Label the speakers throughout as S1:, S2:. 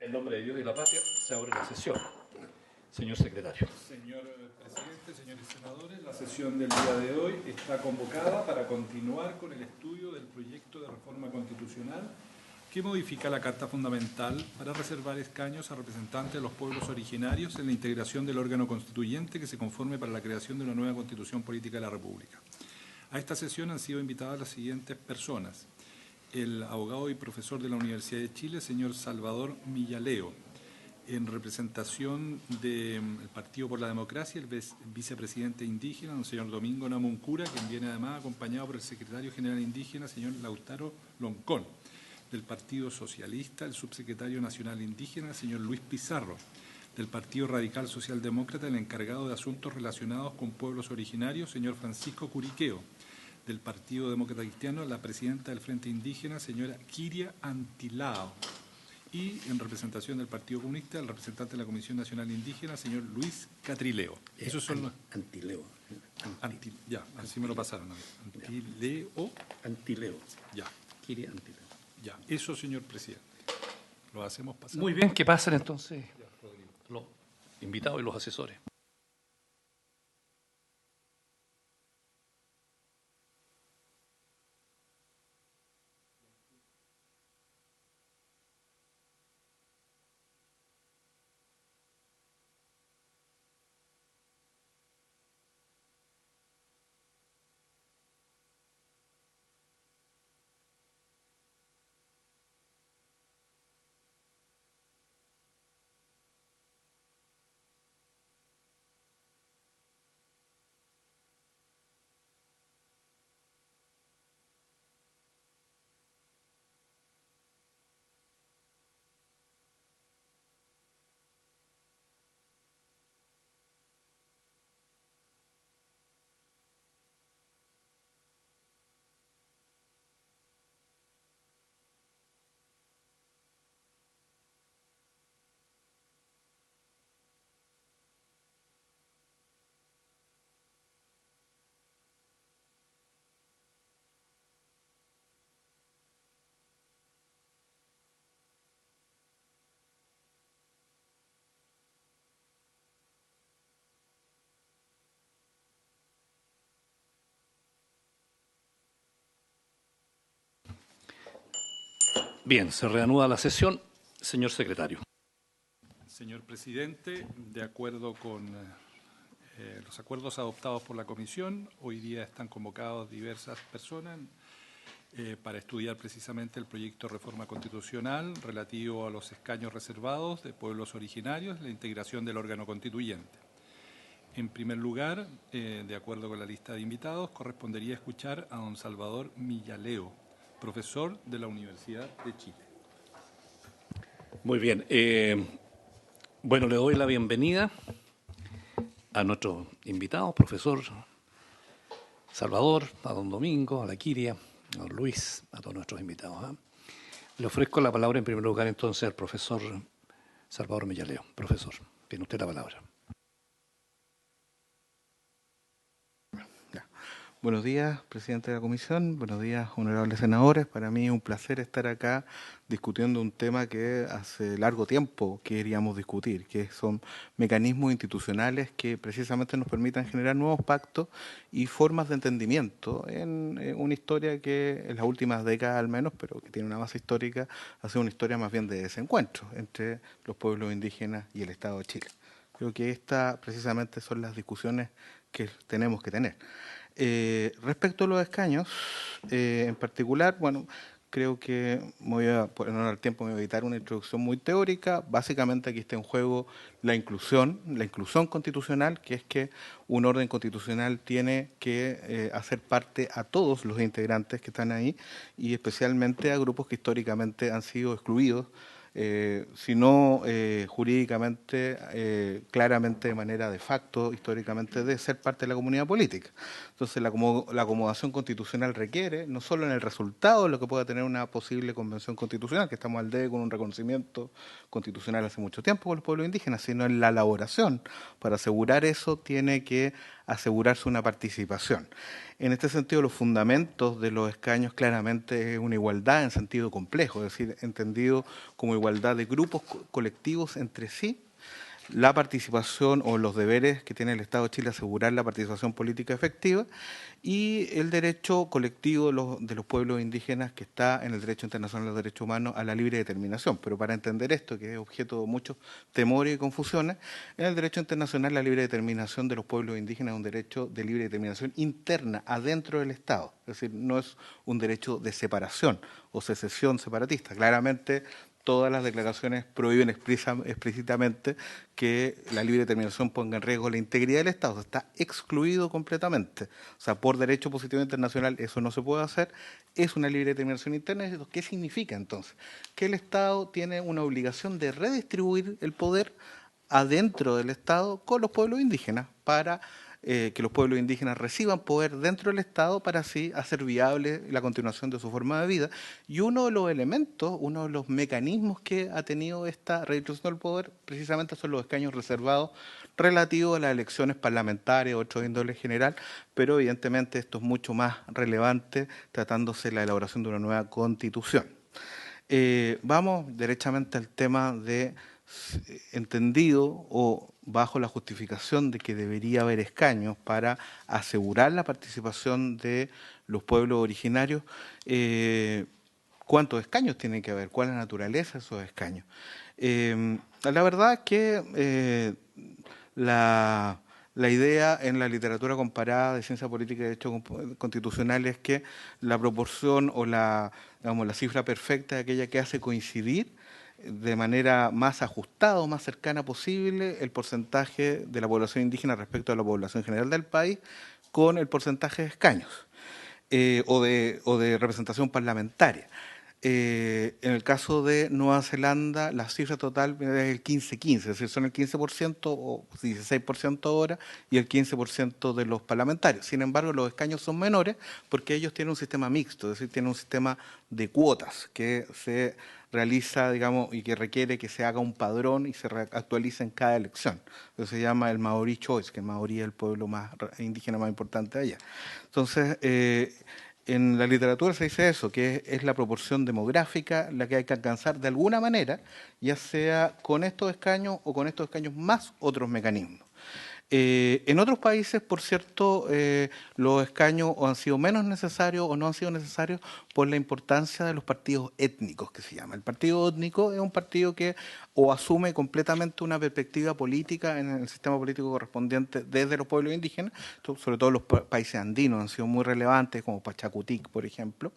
S1: En nombre de Dios y la patria, se abre la sesión. Señor secretario.
S2: Señor presidente, señores senadores, la sesión del día de hoy está convocada para continuar con el estudio del proyecto de reforma constitucional que modifica la Carta Fundamental para reservar escaños a representantes de los pueblos originarios en la integración del órgano constituyente que se conforme para la creación de una nueva Constitución Política de la República. A esta sesión han sido invitadas las siguientes personas: el abogado y profesor de la Universidad de Chile, señor Salvador Millaleo, en representación del Partido por la Democracia, el vicepresidente indígena, don señor Domingo Namuncura, quien viene además acompañado por el secretario general indígena, señor Lautaro Loncón; del Partido Socialista, el subsecretario nacional indígena, señor Luis Pizarro; del Partido Radical Socialdemócrata, el encargado de asuntos relacionados con pueblos originarios, señor Francisco Curiqueo; del Partido Demócrata Cristiano, la presidenta del Frente Indígena, señora Kiria Antilao; y en representación del Partido Comunista, el representante de la Comisión Nacional Indígena, señor Luis Catrileo. Esos son los...
S3: Antileo.
S2: Ya, así me lo pasaron. Antileo.
S3: Antileo.
S2: Ya.
S3: Kiria Antileo.
S2: Ya, eso, señor presidente. Lo hacemos pasar.
S1: Muy bien, que pasen entonces los invitados y los asesores. Bien, se reanuda la sesión. Señor secretario.
S2: Señor presidente, de acuerdo con los acuerdos adoptados por la Comisión, hoy día están convocadas diversas personas para estudiar precisamente el proyecto de reforma constitucional relativo a los escaños reservados de pueblos originarios, la integración del órgano constituyente. En primer lugar, de acuerdo con la lista de invitados, correspondería escuchar a don Salvador Millaleo, profesor de la Universidad de Chile.
S1: Muy bien. Bueno, le doy la bienvenida a nuestros invitados, profesor Salvador, a don Domingo, a la Kiria, a don Luis, a todos nuestros invitados. Le ofrezco la palabra en primer lugar entonces al profesor Salvador Millaleo. Profesor, tiene usted la palabra.
S4: Buenos días, presidente de la comisión. Buenos días, honorables senadores. Para mí es un placer estar acá discutiendo un tema que hace largo tiempo queríamos discutir, que son mecanismos institucionales que precisamente nos permitan generar nuevos pactos y formas de entendimiento en una historia que en las últimas décadas al menos, pero que tiene una base histórica, ha sido una historia más bien de desencuentro entre los pueblos indígenas y el Estado de Chile. Creo que estas precisamente son las discusiones que tenemos que tener. Respecto a los escaños, en particular, bueno, creo que por no dar tiempo, me voy a evitar una introducción muy teórica. Básicamente aquí está en juego la inclusión constitucional, que es que un orden constitucional tiene que hacer parte a todos los integrantes que están ahí y especialmente a grupos que históricamente han sido excluidos, si no jurídicamente, claramente de manera de facto, históricamente, de ser parte de la comunidad política. Entonces, la acomodación constitucional requiere, no solo en el resultado de lo que pueda tener una posible convención constitucional, que estamos al debe con un reconocimiento constitucional hace mucho tiempo con los pueblos indígenas, sino en la elaboración. Para asegurar eso, tiene que asegurarse una participación. En este sentido, los fundamentos de los escaños claramente es una igualdad en sentido complejo, es decir, entendido como igualdad de grupos colectivos entre sí, la participación o los deberes que tiene el Estado de Chile asegurar la participación política efectiva y el derecho colectivo de los pueblos indígenas que está en el derecho internacional de los derechos humanos a la libre determinación. Pero para entender esto, que es objeto de muchos temores y confusiones, en el derecho internacional la libre determinación de los pueblos indígenas es un derecho de libre determinación interna, adentro del Estado. Es decir, no es un derecho de separación o secesión separatista. Claramente, todas las declaraciones prohíben explícitamente que la libre determinación ponga en riesgo la integridad del Estado. O sea, está excluido completamente. O sea, por derecho positivo internacional eso no se puede hacer. Es una libre determinación interna. ¿Qué significa entonces? Que el Estado tiene una obligación de redistribuir el poder adentro del Estado con los pueblos indígenas para que los pueblos indígenas reciban poder dentro del Estado para así hacer viable la continuación de su forma de vida. Y uno de los elementos, uno de los mecanismos que ha tenido esta redistribución del poder precisamente son los escaños reservados relativos a las elecciones parlamentarias, otro índole general, pero evidentemente esto es mucho más relevante tratándose de la elaboración de una nueva constitución. Vamos derechamente al tema de entendido o bajo la justificación de que debería haber escaños para asegurar la participación de los pueblos originarios. ¿Cuántos escaños tiene que haber? ¿Cuál es la naturaleza de esos escaños? La verdad es que la idea en la literatura comparada de ciencia política y derecho constitucional es que la proporción o la cifra perfecta es aquella que hace coincidir de manera más ajustada o más cercana posible el porcentaje de la población indígena respecto a la población general del país con el porcentaje de escaños o de representación parlamentaria. En el caso de Nueva Zelanda, la cifra total es el 15-15, es decir, son el 15% o 16% ahora y el 15% de los parlamentarios. Sin embargo, los escaños son menores porque ellos tienen un sistema mixto, es decir, tienen un sistema de cuotas que se realiza, digamos, y que requiere que se haga un padrón y se actualice en cada elección. Eso se llama el Maori Choice, que el Maori es el pueblo más indígena más importante de allá. Entonces, en la literatura se dice eso, que es la proporción demográfica la que hay que alcanzar de alguna manera, ya sea con estos escaños o con estos escaños más otros mecanismos. En otros países, por cierto, los escaños o han sido menos necesarios o no han sido necesarios por la importancia de los partidos étnicos, que se llama. El partido étnico es un partido que o asume completamente una perspectiva política en el sistema político correspondiente desde los pueblos indígenas, sobre todo los países andinos han sido muy relevantes, como Pachacutic, por ejemplo,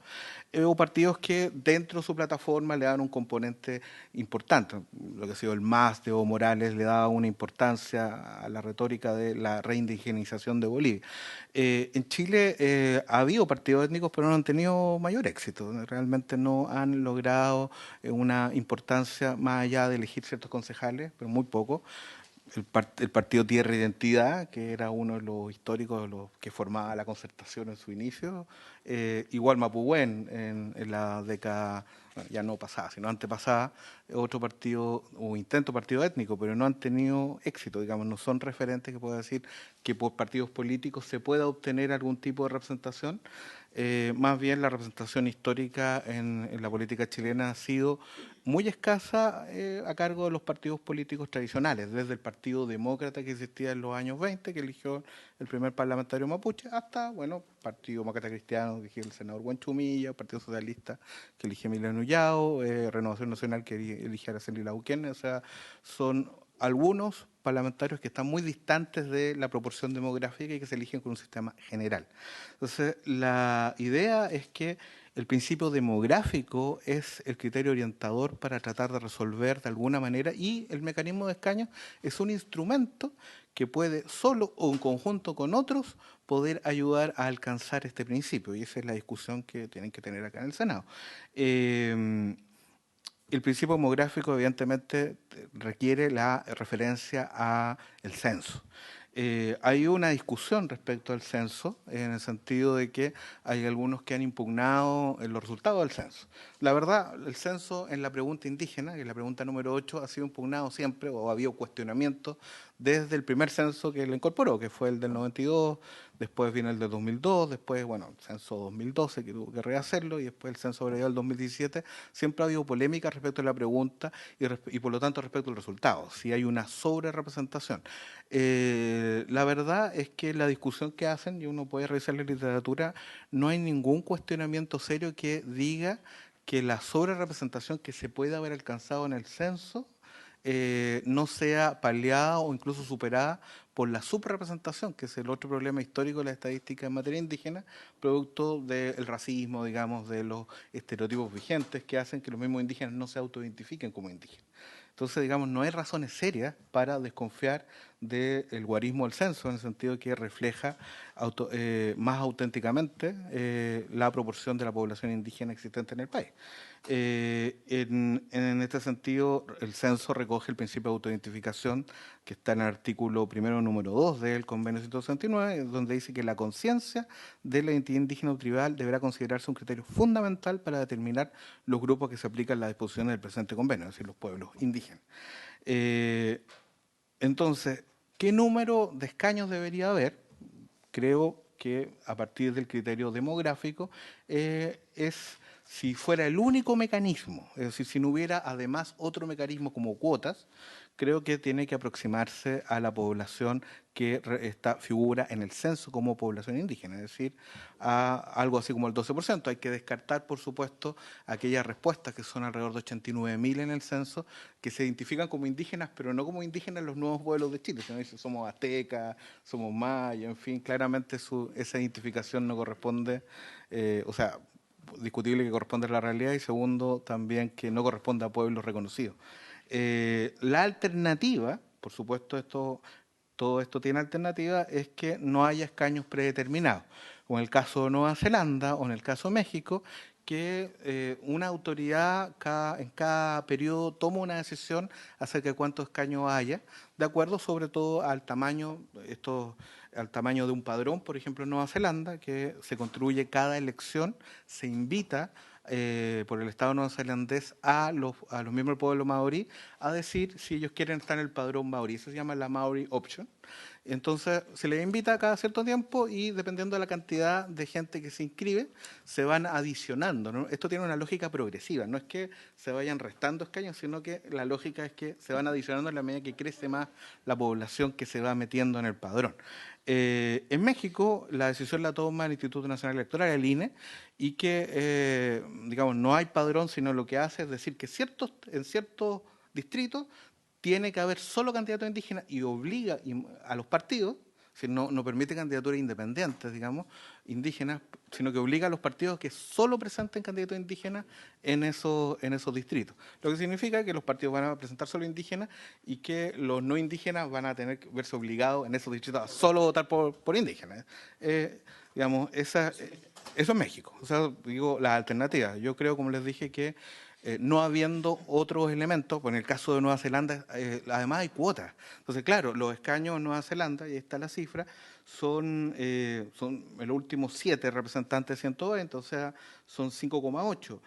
S4: o partidos que dentro de su plataforma le dan un componente importante. Lo que ha sido el MAS de Evo Morales le da una importancia a la retórica de la reindigenización de Bolivia. En Chile ha habido partidos étnicos, pero no han tenido mayor éxito. Realmente no han logrado una importancia más allá de elegir ciertos concejales, pero muy poco. El partido Tierra e Identidad, que era uno de los históricos de los que formaba la concertación en su inicio, igual Mapudungun en la década, bueno, ya no pasada, sino antepasada, otro partido o intento partido étnico, pero no han tenido éxito, digamos, no son referentes que pueda decir que por partidos políticos se pueda obtener algún tipo de representación. Más bien la representación histórica en la política chilena ha sido muy escasa a cargo de los partidos políticos tradicionales, desde el Partido Demócrata que existía en los años 20, que eligió el primer parlamentario mapuche, hasta, bueno, Partido Demócrata Cristiano, que eligió el senador Huanchumilla, Partido Socialista, que eligió Emiliano Ullao, Renovación Nacional, que eligió a Araceli Lauquén. O sea, son algunos parlamentarios que están muy distantes de la proporción demográfica y que se eligen con un sistema general. Entonces, la idea es que el principio demográfico es el criterio orientador para tratar de resolver de alguna manera y el mecanismo de escaños es un instrumento que puede solo o en conjunto con otros poder ayudar a alcanzar este principio y esa es la discusión que tienen que tener acá en el Senado. El principio demográfico evidentemente requiere la referencia al censo. Hay una discusión respecto al censo, en el sentido de que hay algunos que han impugnado los resultados del censo. La verdad, el censo en la pregunta indígena, que es la pregunta número 8, ha sido impugnado siempre, o ha habido cuestionamientos desde el primer censo que lo incorporó, que fue el del 92, después viene el del 2002, después, bueno, el censo 2012, que tuvo que rehacerlo, y después el censo abreviado del 2017. Siempre ha habido polémica respecto a la pregunta y por lo tanto respecto al resultado, si hay una sobrerepresentación. La verdad es que la discusión que hacen, y uno puede revisar la literatura, no hay ningún cuestionamiento serio que diga que la sobrerepresentación que se puede haber alcanzado en el censo no sea paliada o incluso superada por la subrepresentación, que es el otro problema histórico de la estadística en materia indígena, producto del racismo, digamos, de los estereotipos vigentes que hacen que los mismos indígenas no se autoidentifiquen como indígenas. Entonces, digamos, no hay razones serias para desconfiar del guarismo del censo, en el sentido que refleja más auténticamente la proporción de la población indígena existente en el país. En este sentido, el censo recoge el principio de autoidentificación que está en el artículo primero número 2 del Convenio 169, donde dice que la conciencia de la identidad indígena o tribal deberá considerarse un criterio fundamental para determinar los grupos que se aplican a las disposiciones del presente convenio, es decir, los pueblos indígenas. Entonces, ¿qué número de escaños debería haber? Creo que a partir del criterio demográfico es si fuera el único mecanismo, es decir, si no hubiera además otro mecanismo como cuotas, creo que tiene que aproximarse a la población que figura en el censo como población indígena, es decir, a algo así como el 12%. Hay que descartar, por supuesto, aquellas respuestas que son alrededor de 89.000 en el censo, que se identifican como indígenas, pero no como indígenas los nuevos pueblos de Chile, sino que somos aztecas, somos mayas, en fin, claramente esa identificación no corresponde, o sea, discutible que corresponde a la realidad, y segundo, también que no corresponde a pueblos reconocidos. La alternativa, por supuesto, todo esto tiene alternativa, es que no haya escaños predeterminados. O en el caso de Nueva Zelanda o en el caso de México, que una autoridad en cada periodo toma una decisión acerca de cuántos escaños haya, de acuerdo sobre todo al tamaño, al tamaño de un padrón, por ejemplo en Nueva Zelanda, que se construye cada elección, se invita por el Estado neozelandés a los miembros del pueblo maorí a decir si ellos quieren estar en el padrón maorí. Eso se llama la Maori Option. Entonces se les invita cada cierto tiempo y dependiendo de la cantidad de gente que se inscribe, se van adicionando, ¿no? Esto tiene una lógica progresiva, no es que se vayan restando escaños, sino que la lógica es que se van adicionando en la medida que crece más la población que se va metiendo en el padrón. En México la decisión la toma el Instituto Nacional Electoral, el INE, y que, digamos, no hay padrón, sino lo que hace es decir que en ciertos distritos tiene que haber solo candidatos indígenas y obliga a los partidos, si no permite candidaturas independientes, digamos, indígenas, sino que obliga a los partidos que solo presenten candidatos indígenas en esos distritos. Lo que significa que los partidos van a presentar solo indígenas y que los no indígenas van a tener que verse obligados en esos distritos a solo votar por indígenas. Digamos, eso es México. O sea, digo, las alternativas. Yo creo, como les dije, que no habiendo otros elementos, pues en el caso de Nueva Zelanda, además hay cuotas. Entonces, claro, los escaños en Nueva Zelanda, y ahí está la cifra, son los últimos 7 representantes de 120, o sea, son 5,8.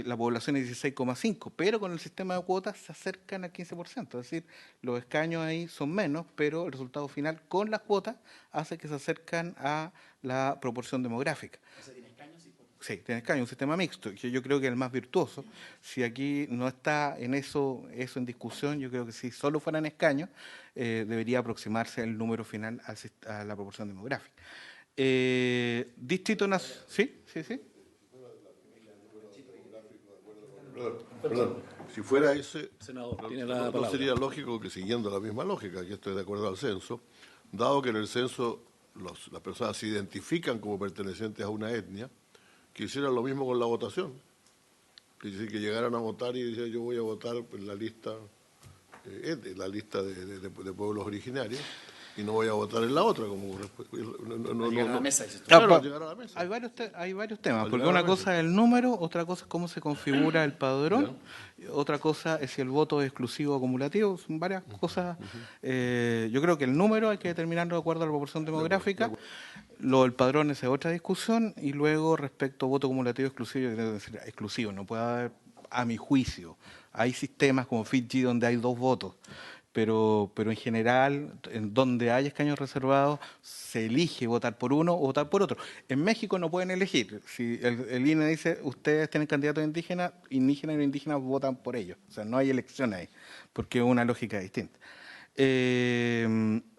S4: La población es 16,5, pero con el sistema de cuotas se acercan al 15%, es decir, los escaños ahí son menos, pero el resultado final con las cuotas hace que se acercan a la proporción demográfica. Sí, tiene escaños, un sistema mixto, que yo creo que es el más virtuoso. Si aquí no está en eso en discusión, yo creo que si solo fueran escaños, debería aproximarse el número final a la proporción demográfica. Distrito Nacional. ¿Sí? Sí, sí.
S3: Perdón. Si fuera ese,
S1: Senador, tiene la palabra.
S3: no sería lógico que siguiendo la misma lógica, que estoy de acuerdo al censo, dado que en el censo las personas se identifican como pertenecientes a una etnia, que hicieran lo mismo con la votación. Es decir, que llegaran a votar y decían yo voy a votar en la lista de pueblos originarios, y no voy a votar en la otra. Como
S5: Llegar a la mesa, dices tú.
S3: Claro, llegar a la mesa.
S4: Hay varios temas,
S3: Al
S4: porque
S3: llegar a
S4: una
S3: la
S4: cosa
S3: mesa.
S4: es el número, otra cosa es cómo se configura el padrón, otra cosa es si el voto es exclusivo o acumulativo, son varias cosas. Yo creo que el número hay que determinarlo de acuerdo a la proporción demográfica, el padrón es otra discusión, y luego respecto a voto acumulativo exclusivo, yo tengo que decir exclusivo, no puede haber, a mi juicio, hay sistemas como Fiji donde hay 2 votos. Pero en general, en donde hay escaños reservados, se elige votar por uno o votar por otro. En México no pueden elegir. Si el INE dice, ustedes tienen candidatos indígenas y los indígenas votan por ellos. O sea, no hay elección ahí, porque es una lógica distinta.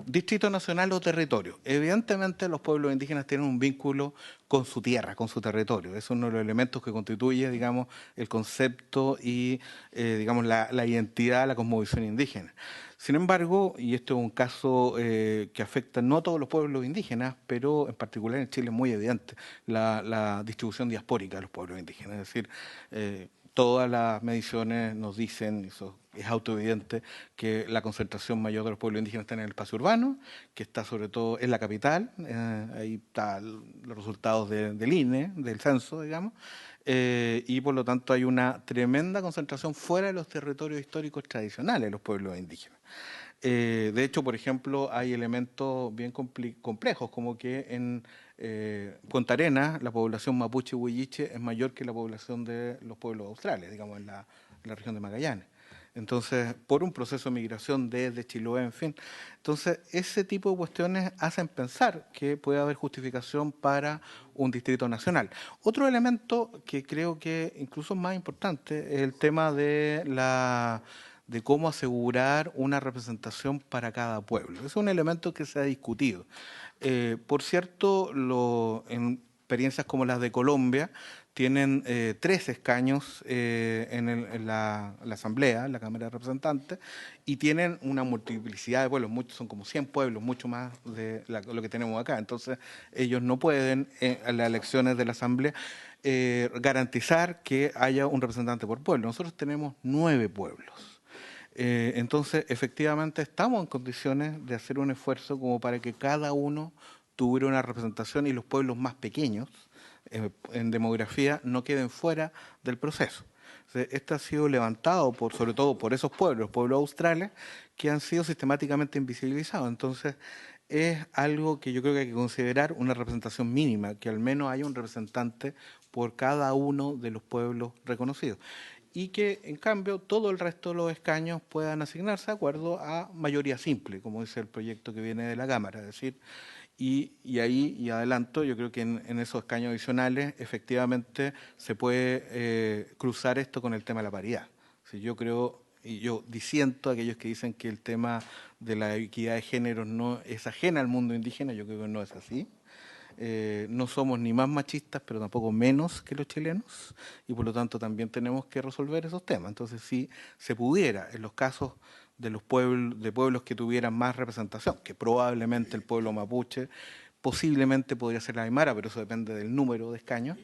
S4: Distrito nacional o territorio. Evidentemente los pueblos indígenas tienen un vínculo con su tierra, con su territorio. Es uno de los elementos que constituye, digamos, el concepto y, digamos, la identidad, la cosmovisión indígena. Sin embargo, y esto es un caso que afecta no a todos los pueblos indígenas, pero en particular en Chile es muy evidente, la distribución diaspórica de los pueblos indígenas. Es decir, todas las mediciones nos dicen, eso es autoevidente, que la concentración mayor de los pueblos indígenas está en el espacio urbano, que está sobre todo en la capital, ahí están los resultados del INE, del censo, digamos, y por lo tanto hay una tremenda concentración fuera de los territorios históricos tradicionales de los pueblos indígenas. De hecho, por ejemplo, hay elementos bien complejos, como que en Punta Arenas la población mapuche y huilliche es mayor que la población de los pueblos australes, digamos, en la región de Magallanes. Entonces, por un proceso de migración desde Chiloé, en fin. Entonces, ese tipo de cuestiones hacen pensar que puede haber justificación para un distrito nacional. Otro elemento que creo que incluso es más importante es el tema de cómo asegurar una representación para cada pueblo. Es un elemento que se ha discutido. Por cierto, en experiencias como las de Colombia, tienen 3 escaños en la Asamblea, en la Cámara de Representantes, y tienen una multiplicidad de pueblos, muchos, son como 100 pueblos, mucho más de lo que tenemos acá. Entonces, ellos no pueden, en las elecciones de la Asamblea, garantizar que haya un representante por pueblo. Nosotros tenemos 9 pueblos. Entonces, efectivamente, estamos en condiciones de hacer un esfuerzo como para que cada uno tuviera una representación y los pueblos más pequeños en demografía no queden fuera del proceso. Esto ha sido levantado sobre todo por esos pueblos, los pueblos australes, que han sido sistemáticamente invisibilizados. Entonces, es algo que yo creo que hay que considerar una representación mínima, que al menos haya un representante por cada uno de los pueblos reconocidos. Y que, en cambio, todo el resto de los escaños puedan asignarse de acuerdo a mayoría simple, como dice el proyecto que viene de la Cámara. Es decir, y ahí, y adelanto, yo creo que en esos escaños adicionales efectivamente se puede cruzar esto con el tema de la paridad. Si yo creo, y yo disiento a aquellos que dicen que el tema de la equidad de género no es ajena al mundo indígena, yo creo que no es así. No somos ni más machistas, pero tampoco menos que los chilenos, y por lo tanto también tenemos que resolver esos temas. Entonces, si se pudiera, en los casos de los pueblos que tuvieran más representación, que probablemente el pueblo mapuche, posiblemente podría ser la aymara, pero eso depende del número de escaños,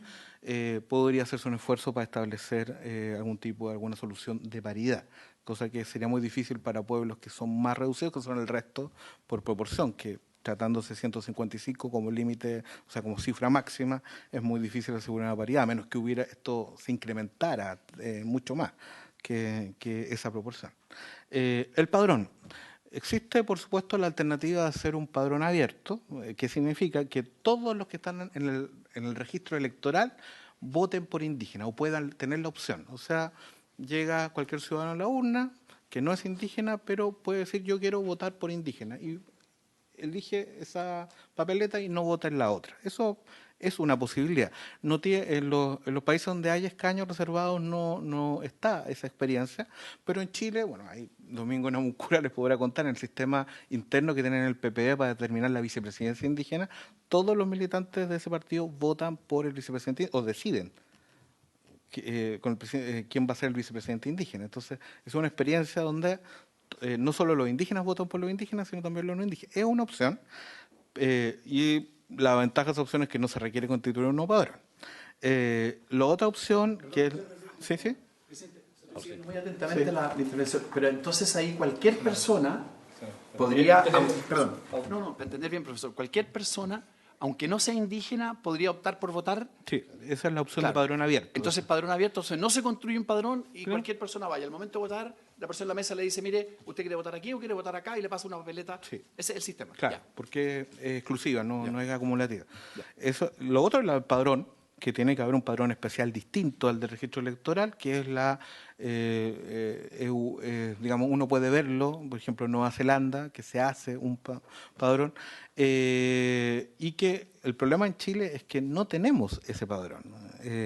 S4: podría hacerse un esfuerzo para establecer alguna solución de paridad, cosa que sería muy difícil para pueblos que son más reducidos, que son el resto por proporción, que tratándose 155 como límite, o sea, como cifra máxima, es muy difícil asegurar una paridad, a menos que esto se incrementara mucho más que esa proporción. El padrón. Existe, por supuesto, la alternativa de hacer un padrón abierto, que significa que todos los que están en el registro electoral voten por indígena o puedan tener la opción. O sea, llega cualquier ciudadano a la urna que no es indígena, pero puede decir yo quiero votar por indígena y elige esa papeleta y no vota en la otra. Eso es una posibilidad. En los países donde hay escaños reservados no está esa experiencia, pero en Chile, bueno, ahí Domingo Namuncura les podrá contar, en el sistema interno que tienen en el PPD para determinar la vicepresidencia indígena, todos los militantes de ese partido votan por el vicepresidente o deciden quién va a ser el vicepresidente indígena. Entonces, es una experiencia donde no solo los indígenas votan por los indígenas, sino también los no indígenas. Es una opción y la ventaja de esa opción es que no se requiere constituir un nuevo padrón. La otra opción que es... ¿Sí, sí?
S5: Presidente, muy atentamente la intervención, pero entonces ahí cualquier persona Podría, perdón, no, para entender bien, profesor, cualquier persona, aunque no sea indígena, podría optar por votar.
S4: Sí, esa es la opción
S5: Claro.
S4: de padrón abierto.
S5: Entonces, padrón abierto, entonces no se construye un padrón y
S4: Claro.
S5: cualquier persona vaya. Al momento de votar, la persona en la mesa le dice, mire, ¿usted quiere votar aquí o quiere votar acá? Y le pasa una papeleta.
S4: Sí.
S5: Ese es el sistema.
S4: Claro,
S5: Ya.
S4: porque es exclusiva, no,
S5: Ya.
S4: no es acumulativa.
S5: Ya.
S4: Eso, lo otro es el padrón, que tiene que haber un padrón especial distinto al del registro electoral, que es digamos, uno puede verlo, por ejemplo, en Nueva Zelanda, que se hace un padrón, y que el problema en Chile es que no tenemos ese padrón,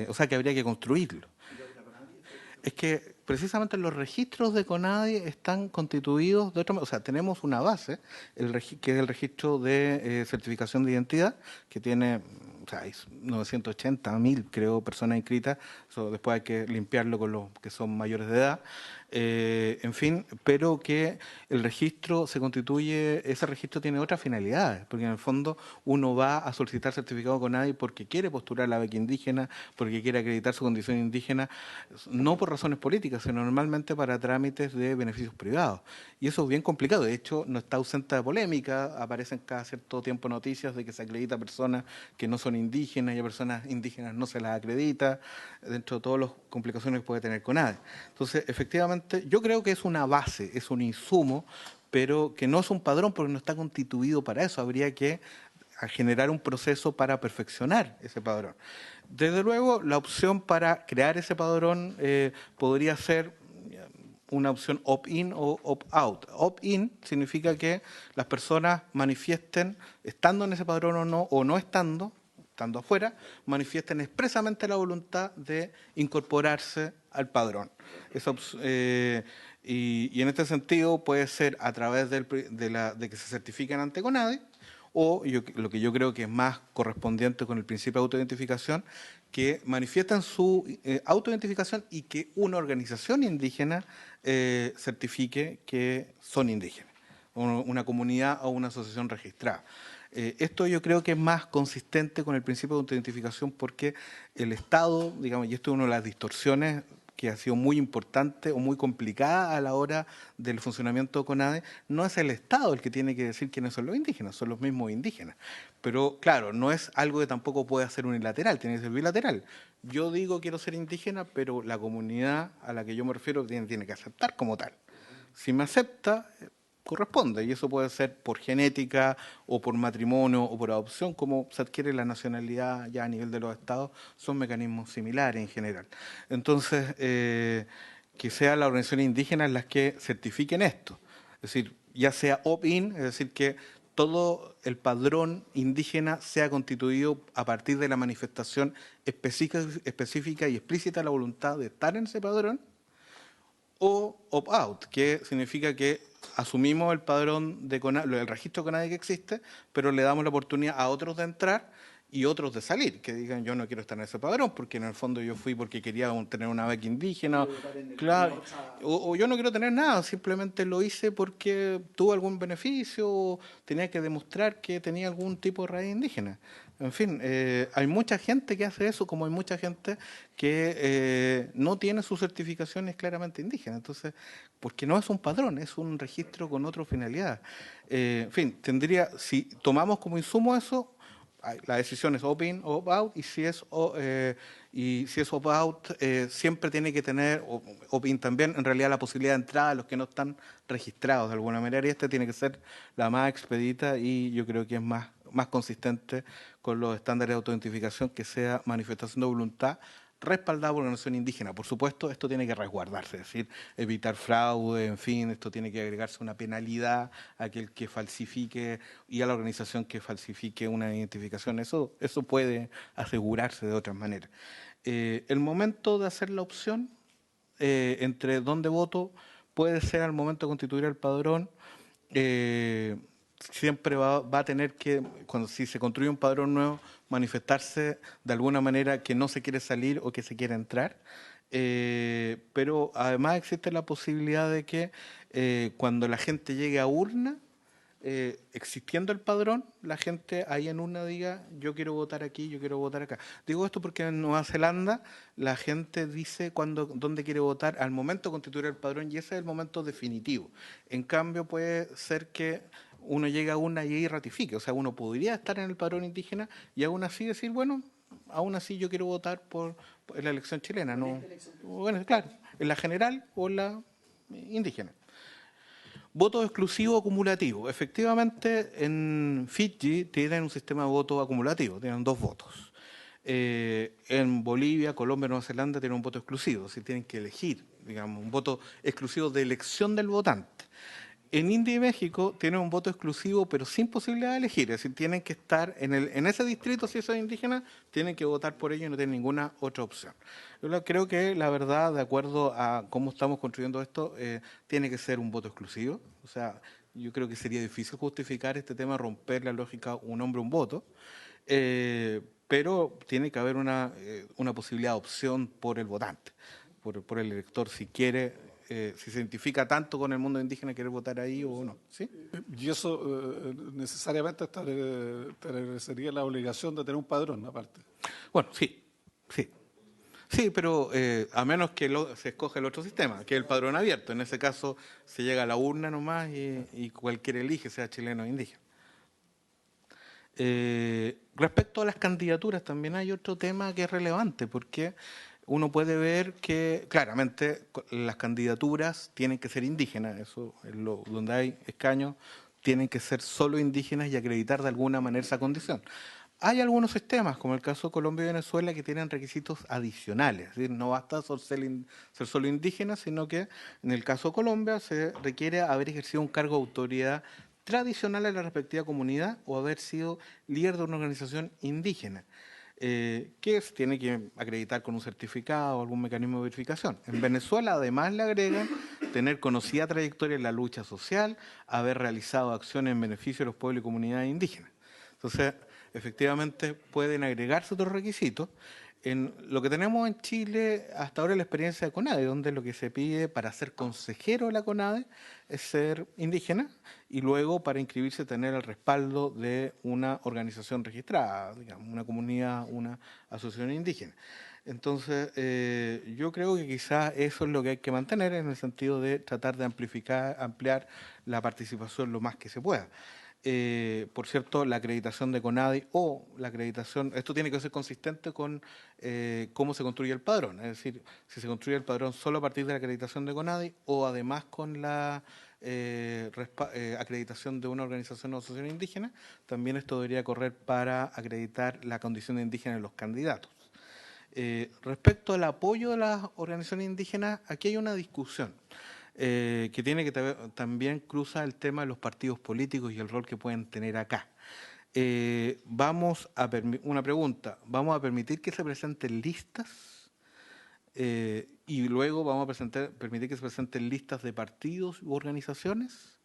S4: o sea que habría que construirlo. Es que precisamente los registros de CONADI están constituidos de otra manera. O sea, tenemos una base, que es el registro de certificación de identidad, que tiene, o sea, hay 980.000, creo, personas inscritas. Eso después hay que limpiarlo con los que son mayores de edad. En fin, pero que el registro se constituye, ese registro tiene otras finalidades, porque en el fondo uno va a solicitar certificado CONADI porque quiere postular la beca indígena, porque quiere acreditar su condición indígena, no por razones políticas, sino normalmente para trámites de beneficios privados. Y eso es bien complicado, de hecho no está ausente de polémica, aparecen cada cierto tiempo noticias de que se acredita a personas que no son indígenas y a personas indígenas no se las acredita, dentro de todas las complicaciones que puede tener CONADI. Entonces, efectivamente, yo creo que es una base, es un insumo, pero que no es un padrón porque no está constituido para eso. Habría que generar un proceso para perfeccionar ese padrón. Desde luego, la opción para crear ese padrón podría ser una opción opt-in o opt-out. Opt-in significa que las personas manifiesten, estando en ese padrón o no estando afuera, manifiesten expresamente la voluntad de incorporarse al padrón. Y en este sentido puede ser a través de que se certifiquen ante CONADI, o lo que yo creo que es más correspondiente con el principio de autoidentificación, que manifiestan su autoidentificación y que una organización indígena certifique que son indígenas, una comunidad o una asociación registrada. Esto yo creo que es más consistente con el principio de autoidentificación porque el Estado, digamos, y esto es una de las distorsiones que ha sido muy importante o muy complicada a la hora del funcionamiento de CONADE, no es el Estado el que tiene que decir quiénes son los indígenas, son los mismos indígenas. Pero claro, no es algo que tampoco puede ser unilateral, tiene que ser bilateral. Yo digo quiero ser indígena, pero la comunidad a la que yo me refiero tiene que aceptar como tal. Si me acepta, corresponde, y eso puede ser por genética o por matrimonio o por adopción, como se adquiere la nacionalidad ya a nivel de los estados, son mecanismos similares en general. Entonces, que sea la organización indígena las que certifiquen esto, es decir, ya sea opt-in, es decir, que todo el padrón indígena sea constituido a partir de la manifestación específica y explícita de la voluntad de estar en ese padrón, o opt-out, que significa que asumimos el padrón el registro CONADI que existe, pero le damos la oportunidad a otros de entrar y otros de salir, que digan yo no quiero estar en ese padrón, porque en el fondo yo fui porque quería tener una beca indígena, claro, o yo no quiero tener nada, simplemente lo hice porque tuve algún beneficio, o tenía que demostrar que tenía algún tipo de raíz indígena. En fin, hay mucha gente que hace eso, como hay mucha gente que no tiene sus certificaciones claramente indígenas. Entonces, porque no es un padrón, es un registro con otra finalidad. En fin, si tomamos como insumo eso, la decisión es opt-in o opt-out, y si es opt-out, siempre tiene que tener, opt-in también, en realidad la posibilidad de entrada a los que no están registrados de alguna manera, y esta tiene que ser la más expedita y yo creo que es más consistente con los estándares de autoidentificación, que sea manifestación de voluntad respaldada por una nación indígena. Por supuesto, esto tiene que resguardarse, es decir, evitar fraude, en fin, esto tiene que agregarse una penalidad a aquel que falsifique y a la organización que falsifique una identificación. Eso puede asegurarse de otras maneras. El momento de hacer la opción entre dónde voto puede ser al momento de constituir el padrón. Siempre va a tener que, si se construye un padrón nuevo, manifestarse de alguna manera que no se quiere salir o que se quiere entrar. Pero además existe la posibilidad de que cuando la gente llegue a urna, existiendo el padrón, la gente ahí en urna diga, yo quiero votar aquí, yo quiero votar acá. Digo esto porque en Nueva Zelanda la gente dice dónde quiere votar al momento de constituir el padrón, y ese es el momento definitivo. En cambio, puede ser que uno llegue a urna y ahí ratifique. O sea, uno podría estar en el padrón indígena y aún así decir, bueno, aún así yo quiero votar por la elección chilena. No, bueno, claro, en la general o la indígena. Voto exclusivo acumulativo. Efectivamente, en Fiji tienen un sistema de voto acumulativo, tienen 2 votos. En Bolivia, Colombia, Nueva Zelanda tienen un voto exclusivo, es decir, tienen que elegir, digamos, un voto exclusivo de elección del votante. En India y México tienen un voto exclusivo, pero sin posibilidad de elegir, es decir, tienen que estar en ese distrito, si son indígenas, tienen que votar por ello y no tienen ninguna otra opción. Yo creo que la verdad, de acuerdo a cómo estamos construyendo esto, tiene que ser un voto exclusivo. O sea, yo creo que sería difícil justificar este tema, romper la lógica un hombre, un voto, pero tiene que haber una posibilidad de opción por el votante, por el elector, si quiere. Si se identifica tanto con el mundo indígena, quiere votar ahí o no. ¿Sí?
S2: Y eso necesariamente establecería la obligación de tener un padrón, aparte.
S4: Bueno, sí. Sí, pero a menos que se escoge el otro sistema, que es el padrón abierto. En ese caso se llega a la urna nomás y cualquiera elige, sea chileno o indígena. Respecto a las candidaturas, también hay otro tema que es relevante, porque uno puede ver que claramente las candidaturas tienen que ser indígenas, eso es donde hay escaños, tienen que ser solo indígenas y acreditar de alguna manera esa condición. Hay algunos sistemas, como el caso de Colombia y Venezuela, que tienen requisitos adicionales, es decir, no basta ser solo indígena, sino que en el caso de Colombia se requiere haber ejercido un cargo de autoridad tradicional en la respectiva comunidad o haber sido líder de una organización indígena, que se tiene que acreditar con un certificado o algún mecanismo de verificación. En Venezuela, además, le agregan tener conocida trayectoria en la lucha social, haber realizado acciones en beneficio de los pueblos y comunidades indígenas. Entonces, efectivamente, pueden agregarse otros requisitos. En lo que tenemos en Chile, hasta ahora la experiencia de CONADE, donde lo que se pide para ser consejero de la CONADE es ser indígena y luego para inscribirse tener el respaldo de una organización registrada, digamos, una comunidad, una asociación indígena. Entonces, yo creo que quizás eso es lo que hay que mantener en el sentido de tratar de ampliar la participación lo más que se pueda. Por cierto, la acreditación de CONADI o la acreditación, esto tiene que ser consistente con cómo se construye el padrón, es decir, si se construye el padrón solo a partir de la acreditación de CONADI o además con la acreditación de una organización o asociación indígena, también esto debería correr para acreditar la condición de indígena de los candidatos. Respecto al apoyo de las organizaciones indígenas, aquí hay una discusión. Que tiene que también cruza el tema de los partidos políticos y el rol que pueden tener acá. Una pregunta, ¿vamos a permitir que se presenten listas? Y luego vamos a permitir que se presenten listas de partidos u organizaciones.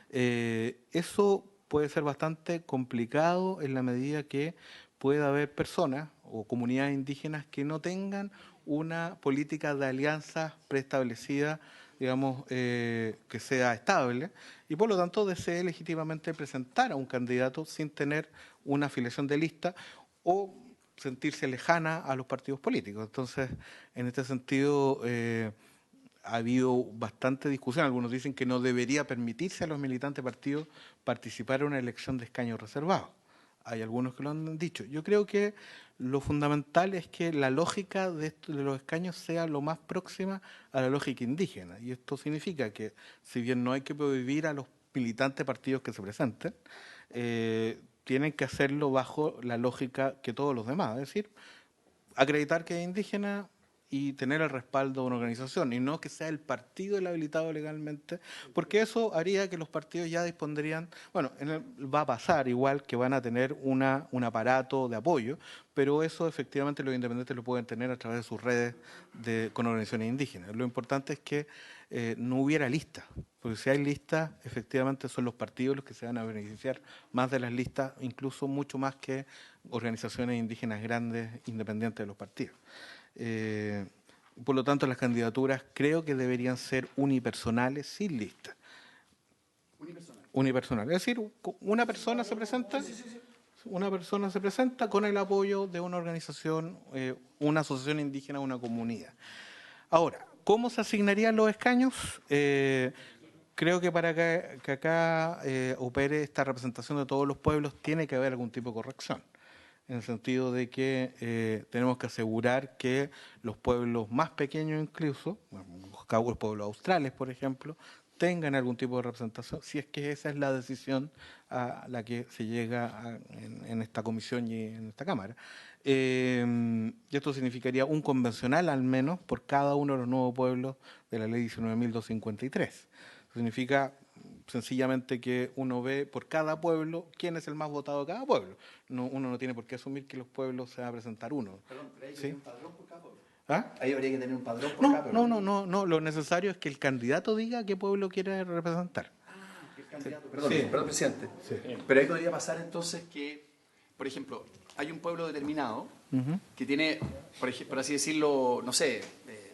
S4: Eso puede ser bastante complicado en la medida que pueda haber personas o comunidades indígenas que no tengan una política de alianzas preestablecida, digamos, que sea estable, y por lo tanto desee legítimamente presentar a un candidato sin tener una afiliación de lista o sentirse lejana a los partidos políticos. Entonces, en este sentido, ha habido bastante discusión. Algunos dicen que no debería permitirse a los militantes partidos participar en una elección de escaños reservados. Hay algunos que lo han dicho. Yo creo que lo fundamental es que la lógica de los escaños sea lo más próxima a la lógica indígena. Y esto significa que, si bien no hay que prohibir a los militantes partidos que se presenten, tienen que hacerlo bajo la lógica que todos los demás. Es decir, acreditar que es indígena y tener el respaldo de una organización, y no que sea el partido el habilitado legalmente, porque eso haría que los partidos ya dispondrían, bueno, va a pasar igual que van a tener un aparato de apoyo, pero eso efectivamente los independientes lo pueden tener a través de sus redes con organizaciones indígenas. Lo importante es que no hubiera listas, porque si hay listas, efectivamente son los partidos los que se van a beneficiar más de las listas, incluso mucho más que organizaciones indígenas grandes, independientes de los partidos. Por lo tanto, las candidaturas creo que deberían ser unipersonales, sin lista.
S5: Unipersonal.
S4: unipersonal. Es decir, una persona se presenta, una persona se presenta con el apoyo de una organización, una asociación indígena, una comunidad. Ahora, ¿cómo se asignarían los escaños? Creo que para que acá opere esta representación de todos los pueblos tiene que haber algún tipo de corrección, en el sentido de que tenemos que asegurar que los pueblos más pequeños incluso, los pueblos australes, por ejemplo, tengan algún tipo de representación, si es que esa es la decisión a la que se llega en esta comisión y en esta Cámara. Y esto significaría un convencional al menos por cada uno de los nuevos pueblos de la ley 19.253. Significa sencillamente que uno ve por cada pueblo quién es el más votado de cada pueblo. Uno no tiene por qué asumir que los pueblos se va a presentar uno.
S5: Perdón, pero hay que
S4: ¿Sí?
S5: tener un padrón por cada pueblo.
S4: ¿Ah?
S5: Ahí habría que tener un padrón por cada pueblo.
S4: No. Lo necesario es que el candidato diga qué pueblo quiere representar.
S5: El candidato, perdón,
S4: Sí.
S5: perdón, presidente.
S4: Sí.
S5: Pero ahí podría pasar entonces que, por ejemplo, hay un pueblo determinado que tiene, por así decirlo, no sé,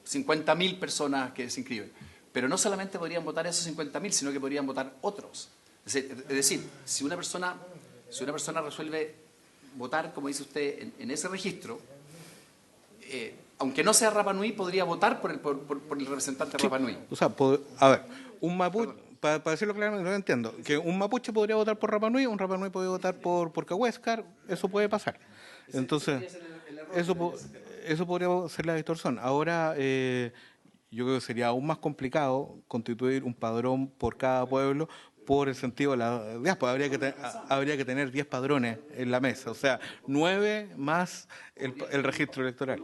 S5: 50.000 personas que se inscriben. Pero no solamente podrían votar esos 50.000, sino que podrían votar otros. Es decir, si una persona resuelve votar, como dice usted, en ese registro, aunque no sea Rapa Nui, podría votar por el representante de Rapa Nui.
S4: O sea, a ver, un mapuche, para decirlo claramente, no lo entiendo, que un mapuche podría votar por Rapa Nui, un Rapa Nui podría votar por Cahuéscar, eso puede pasar. Entonces, eso podría ser la distorsión. Ahora, yo creo que sería aún más complicado constituir un padrón por cada pueblo por el sentido de la diáspora. Habría que tener 10 padrones en la mesa, o sea, 9 más el registro electoral.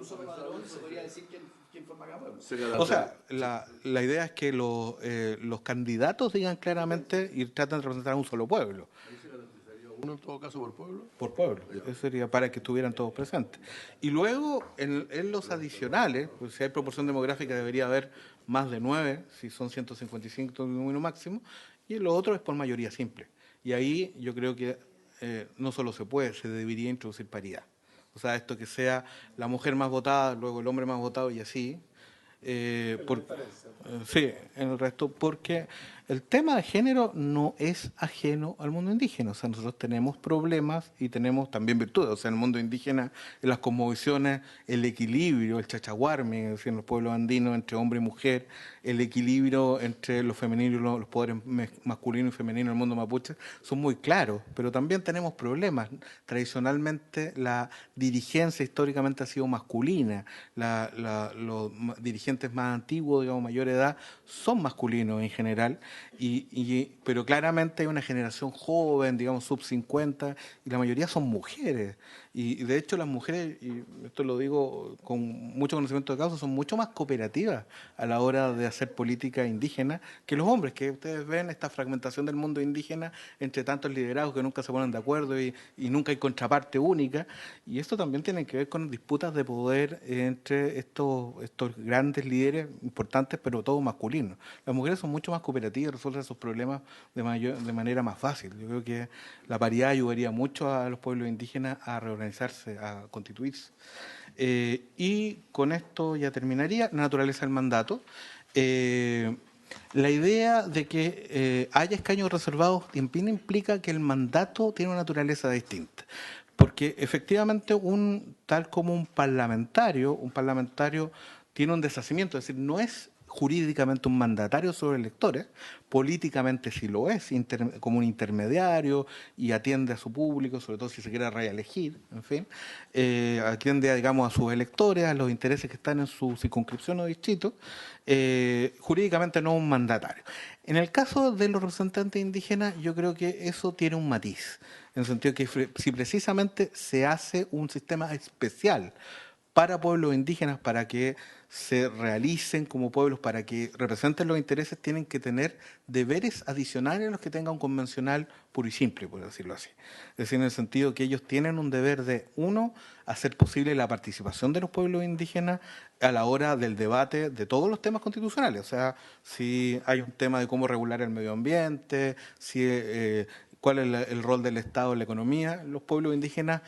S4: O sea, la idea es que los candidatos digan claramente y traten de representar a un solo pueblo.
S3: ¿Uno en todo caso por pueblo?
S4: Por pueblo. Eso sería para que estuvieran todos presentes. Y luego, en los adicionales, pues si hay proporción demográfica debería haber más de 9, si son 155 el número máximo, y lo otro es por mayoría simple. Y ahí yo creo que no solo se debería introducir paridad. O sea, esto que sea la mujer más votada, luego el hombre más votado y así. Sí, en el resto, porque el tema de género no es ajeno al mundo indígena. O sea, nosotros tenemos problemas y tenemos también virtudes. O sea, en el mundo indígena, en las cosmovisiones, el equilibrio, el chachahuarmi, es decir, en los pueblos andinos entre hombre y mujer, el equilibrio entre lo femenino y los poderes masculinos y femeninos en el mundo mapuche son muy claros, pero también tenemos problemas. Tradicionalmente la dirigencia históricamente ha sido masculina, los dirigentes más antiguos, digamos, mayor edad, son masculinos en general, pero claramente hay una generación joven, digamos, sub 50, y la mayoría son mujeres. Y de hecho las mujeres, y esto lo digo con mucho conocimiento de causa, son mucho más cooperativas a la hora de hacer política indígena que los hombres, que ustedes ven esta fragmentación del mundo indígena entre tantos liderados que nunca se ponen de acuerdo y nunca hay contraparte única. Y esto también tiene que ver con disputas de poder entre estos grandes líderes importantes, pero todos masculinos. Las mujeres son mucho más cooperativas, resuelven sus problemas de manera más fácil. Yo creo que la paridad ayudaría mucho a los pueblos indígenas a reorganizarse, a constituirse. Y con esto ya terminaría. La naturaleza del mandato. La idea de que haya escaños reservados también implica que el mandato tiene una naturaleza distinta. Porque efectivamente, tal como un parlamentario tiene un deshacimiento, es decir, no es jurídicamente un mandatario sobre electores, políticamente sí lo es, como un intermediario y atiende a su público, sobre todo si se quiere reelegir, en fin, atiende, digamos, a sus electores, a los intereses que están en su circunscripción o distrito, jurídicamente no un mandatario. En el caso de los representantes indígenas, yo creo que eso tiene un matiz, en el sentido que si precisamente se hace un sistema especial para pueblos indígenas, para que se realicen como pueblos, para que representen los intereses, tienen que tener deberes adicionales a los que tenga un convencional puro y simple, por decirlo así. Es decir, en el sentido que ellos tienen un deber de, uno, hacer posible la participación de los pueblos indígenas a la hora del debate de todos los temas constitucionales. O sea, si hay un tema de cómo regular el medio ambiente, si cuál es el rol del Estado en la economía. Los pueblos indígenas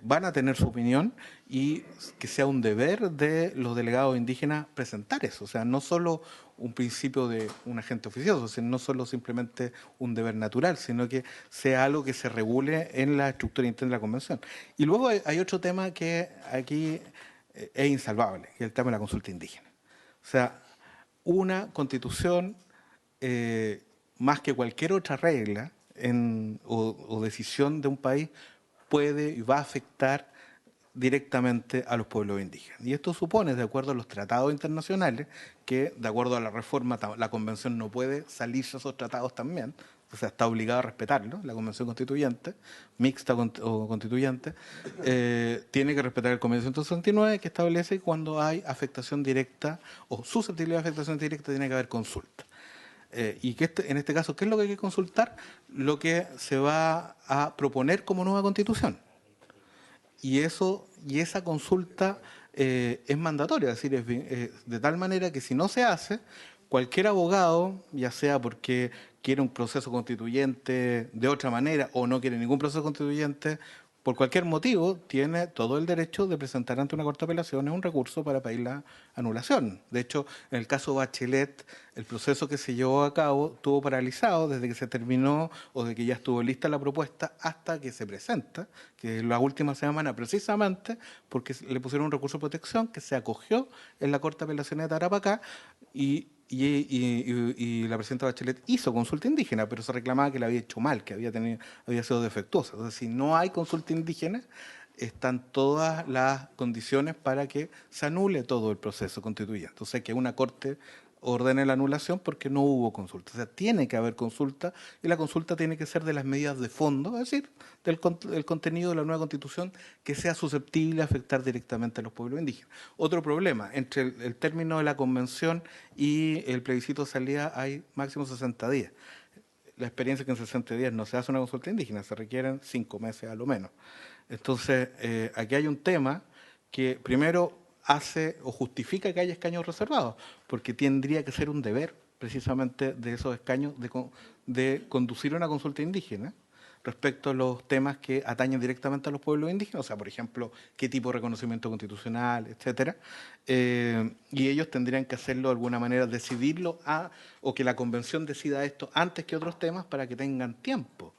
S4: van a tener su opinión y que sea un deber de los delegados indígenas presentar eso. O sea, no solo un principio de un agente oficioso, sino no solo simplemente un deber natural, sino que sea algo que se regule en la estructura interna de la Convención. Y luego hay otro tema que aquí es insalvable, que es el tema de la consulta indígena. O sea, una constitución, más que cualquier otra regla o decisión de un país, puede y va a afectar directamente a los pueblos indígenas. Y esto supone, de acuerdo a los tratados internacionales, que de acuerdo a la reforma, la Convención no puede salirse a esos tratados también, o sea, está obligado a respetarlo, la Convención Constituyente, mixta o constituyente, tiene que respetar el Convención 169, que establece que cuando hay afectación directa o susceptibilidad de afectación directa tiene que haber consulta. Y que en este caso, ¿qué es lo que hay que consultar? Lo que se va a proponer como nueva Constitución. Y esa consulta es mandatoria, es decir, de tal manera que si no se hace, cualquier abogado, ya sea porque quiere un proceso constituyente de otra manera o no quiere ningún proceso constituyente, por cualquier motivo, tiene todo el derecho de presentar ante una Corte de Apelaciones un recurso para pedir la anulación. De hecho, en el caso Bachelet, el proceso que se llevó a cabo estuvo paralizado desde que se terminó o de que ya estuvo lista la propuesta hasta que se presenta, que es la última semana precisamente porque le pusieron un recurso de protección que se acogió en la Corte de Apelaciones de Tarapacá y la presidenta Bachelet hizo consulta indígena, pero se reclamaba que la había hecho mal, que había sido defectuosa. Entonces, si no hay consulta indígena, están todas las condiciones para que se anule todo el proceso constituyente. Entonces, que una corte ordene la anulación porque no hubo consulta. O sea, tiene que haber consulta y la consulta tiene que ser de las medidas de fondo, es decir, del contenido de la nueva Constitución que sea susceptible de afectar directamente a los pueblos indígenas. Otro problema, entre el término de la convención y el plebiscito de salida hay máximo 60 días. La experiencia es que en 60 días no se hace una consulta indígena, se requieren 5 meses a lo menos. Entonces, aquí hay un tema que primero hace o justifica que haya escaños reservados, porque tendría que ser un deber precisamente de esos escaños de conducir una consulta indígena respecto a los temas que atañen directamente a los pueblos indígenas, o sea, por ejemplo, qué tipo de reconocimiento constitucional, etcétera, y ellos tendrían que hacerlo de alguna manera, decidirlo o que la convención decida esto antes que otros temas para que tengan tiempo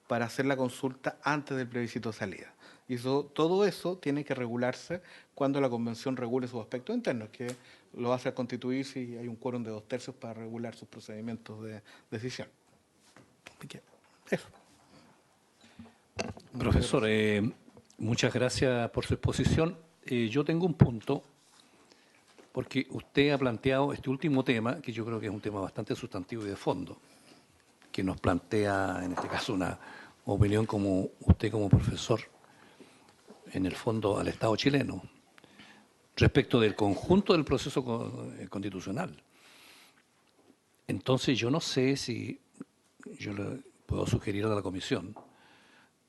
S4: para hacer la consulta antes del plebiscito de salida. Y todo eso tiene que regularse cuando la convención regule sus aspectos internos, que lo hace a constituir si hay un quórum de 2/3 para regular sus procedimientos de decisión. Eso.
S1: Profesor, muchas gracias por su exposición. Yo tengo un punto, porque usted ha planteado este último tema, que yo creo que es un tema bastante sustantivo y de fondo, que nos plantea, en este caso, una opinión como usted como profesor, en el fondo, al Estado chileno, respecto del conjunto del proceso constitucional. Entonces, yo no sé si yo le puedo sugerir a la Comisión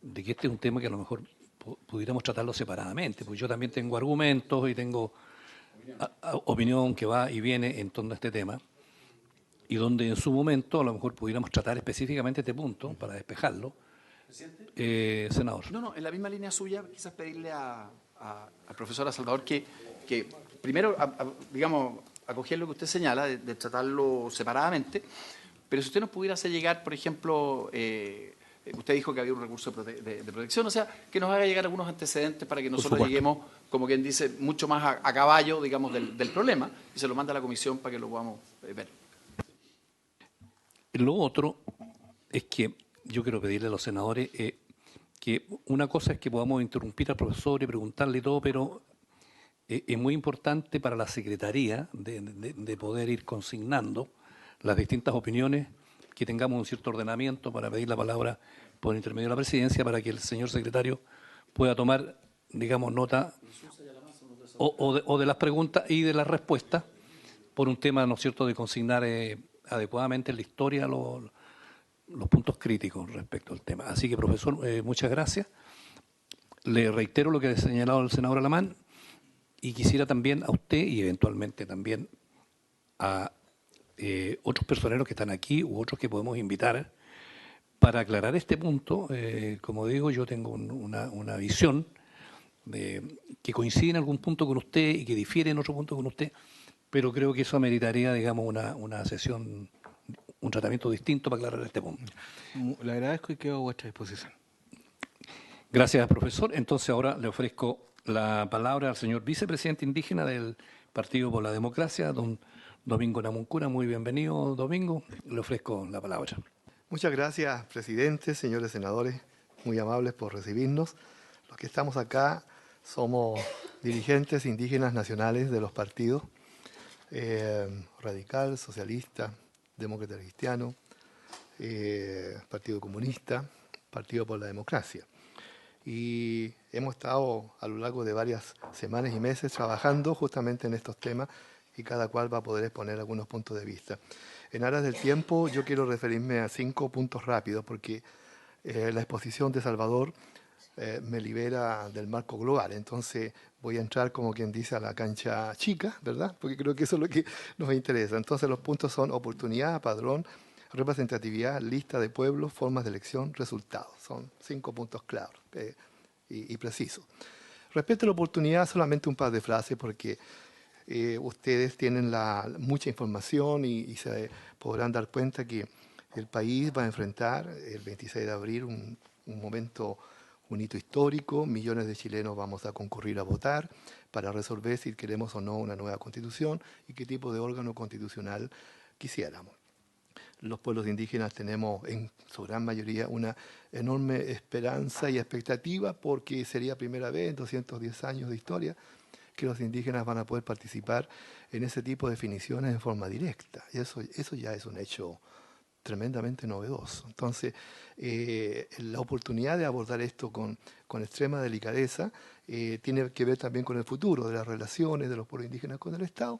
S1: de que este es un tema que a lo mejor pudiéramos tratarlo separadamente, porque yo también tengo argumentos y tengo opinión que va y viene en torno a este tema, y donde en su momento a lo mejor pudiéramos tratar específicamente este punto para despejarlo. Senador.
S5: No, en la misma línea suya, quizás pedirle al profesor Salvador que primero, digamos, acoger lo que usted señala, de tratarlo separadamente, pero si usted nos pudiera hacer llegar, por ejemplo, usted dijo que había un recurso de protección, o sea, que nos haga llegar algunos antecedentes para que nosotros lleguemos, como quien dice, mucho más a caballo, digamos, del problema, y se lo manda a la comisión para que lo podamos ver.
S1: Lo otro es que yo quiero pedirle a los senadores que una cosa es que podamos interrumpir al profesor y preguntarle todo, pero es muy importante para la Secretaría de poder ir consignando las distintas opiniones, que tengamos un cierto ordenamiento para pedir la palabra por intermedio de la presidencia para que el señor secretario pueda tomar, digamos, nota o de las preguntas y de las respuestas por un tema, ¿no es cierto?, de consignar adecuadamente en la historia los puntos críticos respecto al tema. Así que, profesor, muchas gracias. Le reitero lo que ha señalado el senador Alamán y quisiera también a usted y eventualmente también a otros personeros que están aquí u otros que podemos invitar para aclarar este punto, como digo, yo tengo una visión que coincide en algún punto con usted y que difiere en otro punto con usted, pero creo que eso ameritaría, digamos, una sesión, un tratamiento distinto para aclarar este punto.
S4: Le agradezco y quedo a vuestra disposición.
S1: Gracias, profesor. Entonces ahora le ofrezco la palabra al señor vicepresidente indígena del Partido por la Democracia, don Domingo Namuncura. Muy bienvenido, Domingo. Le ofrezco la palabra.
S6: Muchas gracias, presidente, señores senadores, muy amables por recibirnos. Los que estamos acá somos dirigentes indígenas nacionales de los partidos Radical, Socialista, Demócrata Cristiano, Partido Comunista, Partido por la Democracia. Y hemos estado a lo largo de varias semanas y meses trabajando justamente en estos temas y cada cual va a poder exponer algunos puntos de vista. En aras del tiempo yo quiero referirme a 5 puntos rápidos porque la exposición de Salvador me libera del marco global, entonces voy a entrar como quien dice a la cancha chica, ¿verdad? Porque creo que eso es lo que nos interesa. Entonces los puntos son oportunidad, padrón, representatividad, lista de pueblos, formas de elección, resultados. Son 5 puntos claros y precisos. Respecto a la oportunidad, solamente un par de frases porque ustedes tienen mucha información y se podrán dar cuenta que el país va a enfrentar el 26 de abril un momento, un hito histórico. Millones de chilenos vamos a concurrir a votar para resolver si queremos o no una nueva constitución y qué tipo de órgano constitucional quisiéramos. Los pueblos indígenas tenemos en su gran mayoría una enorme esperanza y expectativa porque sería primera vez en 210 años de historia que los indígenas van a poder participar en ese tipo de definiciones en forma directa. Y eso ya es un hecho tremendamente novedoso. Entonces, la oportunidad de abordar esto con extrema delicadeza tiene que ver también con el futuro de las relaciones de los pueblos indígenas con el Estado.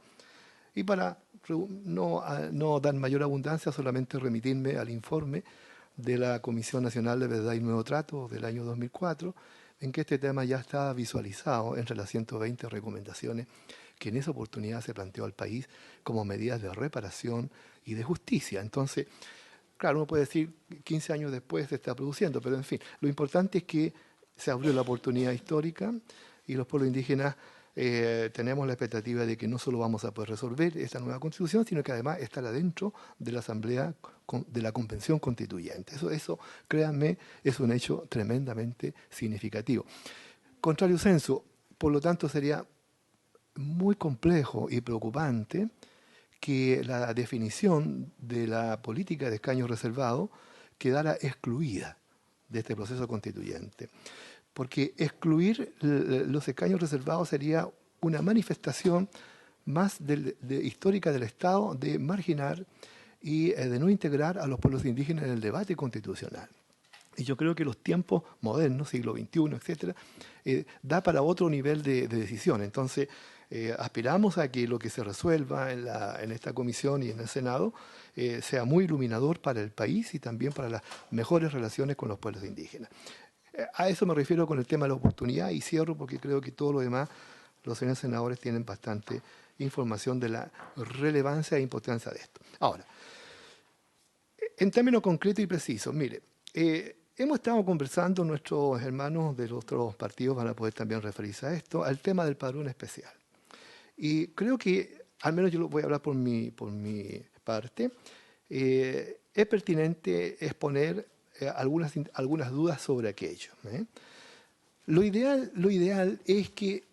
S6: Y para no dar mayor abundancia, solamente remitirme al informe de la Comisión Nacional de Verdad y Nuevo Trato del año 2004, en que este tema ya está visualizado entre las 120 recomendaciones que en esa oportunidad se planteó al país como medidas de reparación y de justicia. Entonces, claro, uno puede decir 15 años después se está produciendo, pero en fin, lo importante es que se abrió la oportunidad histórica y los pueblos indígenas tenemos la expectativa de que no solo vamos a poder resolver esta nueva constitución, sino que además estará dentro de la Asamblea de la Convención Constituyente. Eso, créanme, es un hecho tremendamente significativo. Contrario censo, por lo tanto, sería muy complejo y preocupante que la definición de la política de escaño reservado quedara excluida de este proceso constituyente. Porque excluir los escaños reservados sería una manifestación más histórica del Estado de marginar y de no integrar a los pueblos indígenas en el debate constitucional. Y yo creo que los tiempos modernos, siglo XXI, etcétera, da para otro nivel de decisión. Entonces, aspiramos a que lo que se resuelva en esta comisión y en el Senado sea muy iluminador para el país y también para las mejores relaciones con los pueblos indígenas. A eso me refiero con el tema de la oportunidad y cierro porque creo que todo lo demás, los señores senadores tienen bastante información de la relevancia e importancia de esto. Ahora, en términos concretos y precisos, mire, hemos estado conversando, nuestros hermanos de los otros partidos van a poder también referirse a esto, al tema del padrón especial. Y creo que, al menos yo lo voy a hablar por mi parte, es pertinente exponer algunas dudas sobre aquello. Lo ideal es que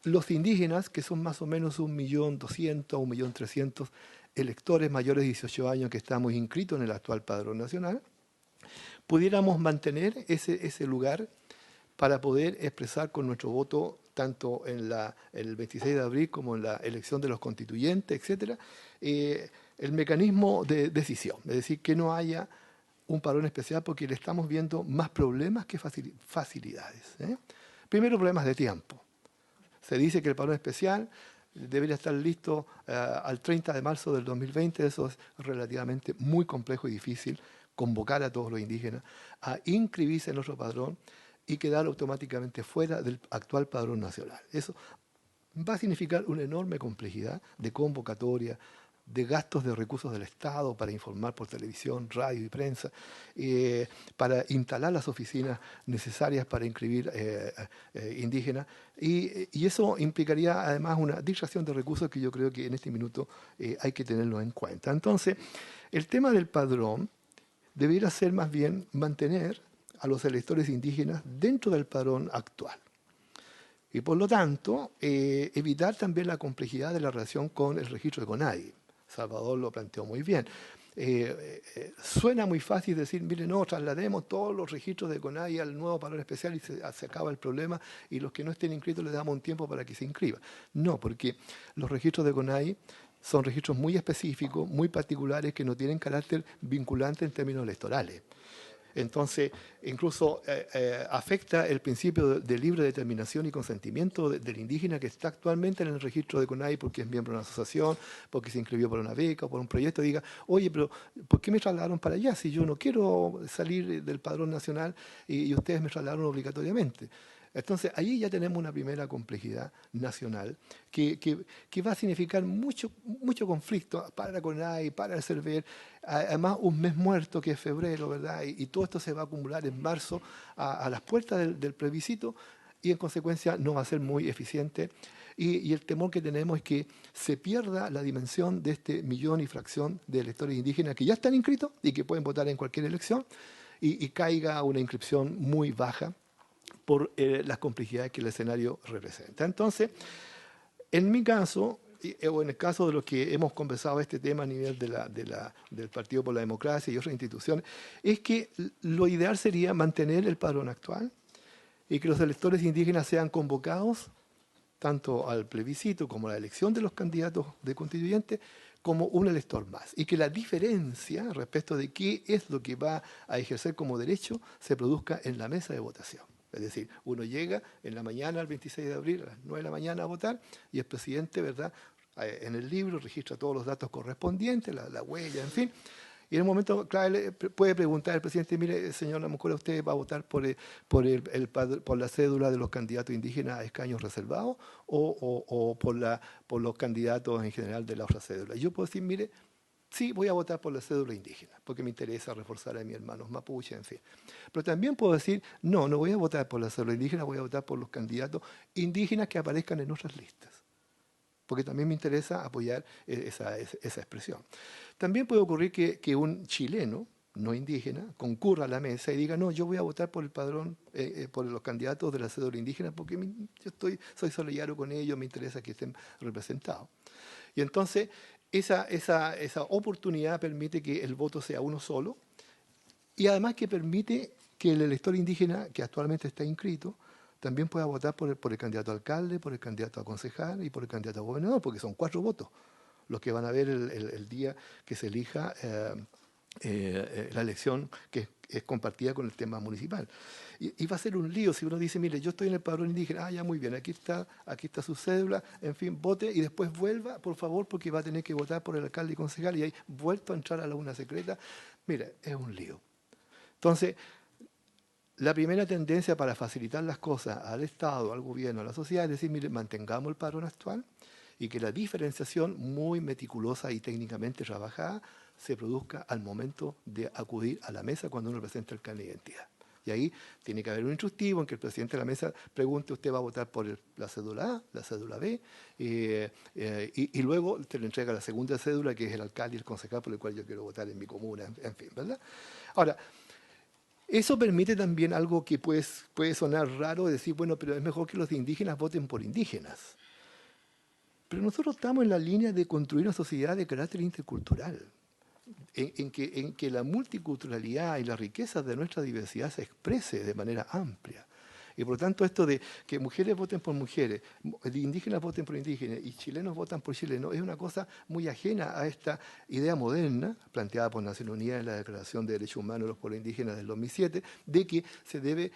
S6: los indígenas, que son más o menos 1.200.000 o 1.300.000 electores mayores de 18 años que estamos inscritos en el actual Padrón Nacional, pudiéramos mantener ese lugar para poder expresar con nuestro voto, tanto en el 26 de abril como en la elección de los constituyentes, etcétera, el mecanismo de decisión. Es decir, que no haya un padrón especial porque le estamos viendo más problemas que facilidades. Primero, problemas de tiempo. Se dice que el padrón especial debería estar listo al 30 de marzo del 2020. Eso es relativamente muy complejo y difícil, convocar a todos los indígenas a inscribirse en nuestro padrón y quedar automáticamente fuera del actual padrón nacional. Eso va a significar una enorme complejidad de convocatoria, de gastos de recursos del Estado para informar por televisión, radio y prensa, para instalar las oficinas necesarias para inscribir indígenas. Y eso implicaría además una distracción de recursos que yo creo que en este minuto hay que tenerlo en cuenta. Entonces, el tema del padrón debería ser más bien mantener a los electores indígenas dentro del padrón actual. Y por lo tanto, evitar también la complejidad de la relación con el registro de CONADI. Salvador lo planteó muy bien. Suena muy fácil decir, mire, no, traslademos todos los registros de CONADI al nuevo padrón especial y se acaba el problema, y los que no estén inscritos les damos un tiempo para que se inscriban. No, porque los registros de CONADI son registros muy específicos, muy particulares, que no tienen carácter vinculante en términos electorales. Entonces, incluso afecta el principio de libre determinación y consentimiento del indígena que está actualmente en el registro de CONADI porque es miembro de una asociación, porque se inscribió por una beca o por un proyecto. Diga, oye, pero ¿por qué me trasladaron para allá si yo no quiero salir del padrón nacional y ustedes me trasladaron obligatoriamente? Entonces, ahí ya tenemos una primera complejidad nacional que va a significar mucho conflicto para la CONADI, para el CERVEL, además un mes muerto que es febrero, ¿verdad? Y todo esto se va a acumular en marzo a las puertas del plebiscito, y en consecuencia no va a ser muy eficiente. Y el temor que tenemos es que se pierda la dimensión de este millón y fracción de electores indígenas que ya están inscritos y que pueden votar en cualquier elección, y caiga una inscripción muy baja por las complejidades que el escenario representa. Entonces, en mi caso, o en el caso de los que hemos conversado este tema a nivel del Partido por la Democracia y otras instituciones, es que lo ideal sería mantener el padrón actual y que los electores indígenas sean convocados tanto al plebiscito como a la elección de los candidatos de constituyentes como un elector más, y que la diferencia respecto de qué es lo que va a ejercer como derecho se produzca en la mesa de votación. Es decir, uno llega en la mañana, el 26 de abril, a las 9 de la mañana a votar, y el presidente, ¿verdad?, en el libro registra todos los datos correspondientes, la huella, en fin. Y en un momento clave puede preguntar al presidente, mire, señor Namucola, ¿usted va a votar por la cédula de los candidatos indígenas a escaños reservados o por los candidatos en general de la otra cédula? Y yo puedo decir, mire, sí, voy a votar por la cédula indígena, porque me interesa reforzar a mis hermanos mapuche, en fin. Pero también puedo decir, no voy a votar por la cédula indígena, voy a votar por los candidatos indígenas que aparezcan en otras listas, porque también me interesa apoyar esa expresión. También puede ocurrir que un chileno, no indígena, concurra a la mesa y diga, no, yo voy a votar por el padrón, por los candidatos de la cédula indígena, porque soy solidario con ellos, me interesa que estén representados. Y entonces, esa oportunidad permite que el voto sea uno solo, y además que permite que el elector indígena que actualmente está inscrito también pueda votar por el candidato a alcalde, por el candidato a concejal y por el candidato a gobernador, porque son 4 votos los que van a ver el día que se elija la elección, que es compartida con el tema municipal. Y va a ser un lío si uno dice, mire, yo estoy en el padrón indígena, ya muy bien, aquí está su cédula, en fin, vote y después vuelva, por favor, porque va a tener que votar por el alcalde y concejal, y ahí vuelto a entrar a la urna secreta. Mire, es un lío. Entonces, la primera tendencia para facilitar las cosas al Estado, al gobierno, a la sociedad, es decir, mire, mantengamos el padrón actual y que la diferenciación muy meticulosa y técnicamente trabajada se produzca al momento de acudir a la mesa cuando uno presenta el carnet de identidad. Y ahí tiene que haber un instructivo en que el presidente de la mesa pregunte, ¿usted va a votar por la cédula A, la cédula B? Y luego te le entrega la segunda cédula, que es el alcalde y el concejal por el cual yo quiero votar en mi comuna, en fin, ¿verdad? Ahora, eso permite también algo que puede sonar raro, decir, bueno, pero es mejor que los indígenas voten por indígenas. Pero nosotros estamos en la línea de construir una sociedad de carácter intercultural, en que la multiculturalidad y la riqueza de nuestra diversidad se exprese de manera amplia. Y por lo tanto esto de que mujeres voten por mujeres, indígenas voten por indígenas y chilenos votan por chilenos es una cosa muy ajena a esta idea moderna planteada por Naciones Unidas en la Declaración de Derechos Humanos de los Pueblos Indígenas del 2007, de que se debe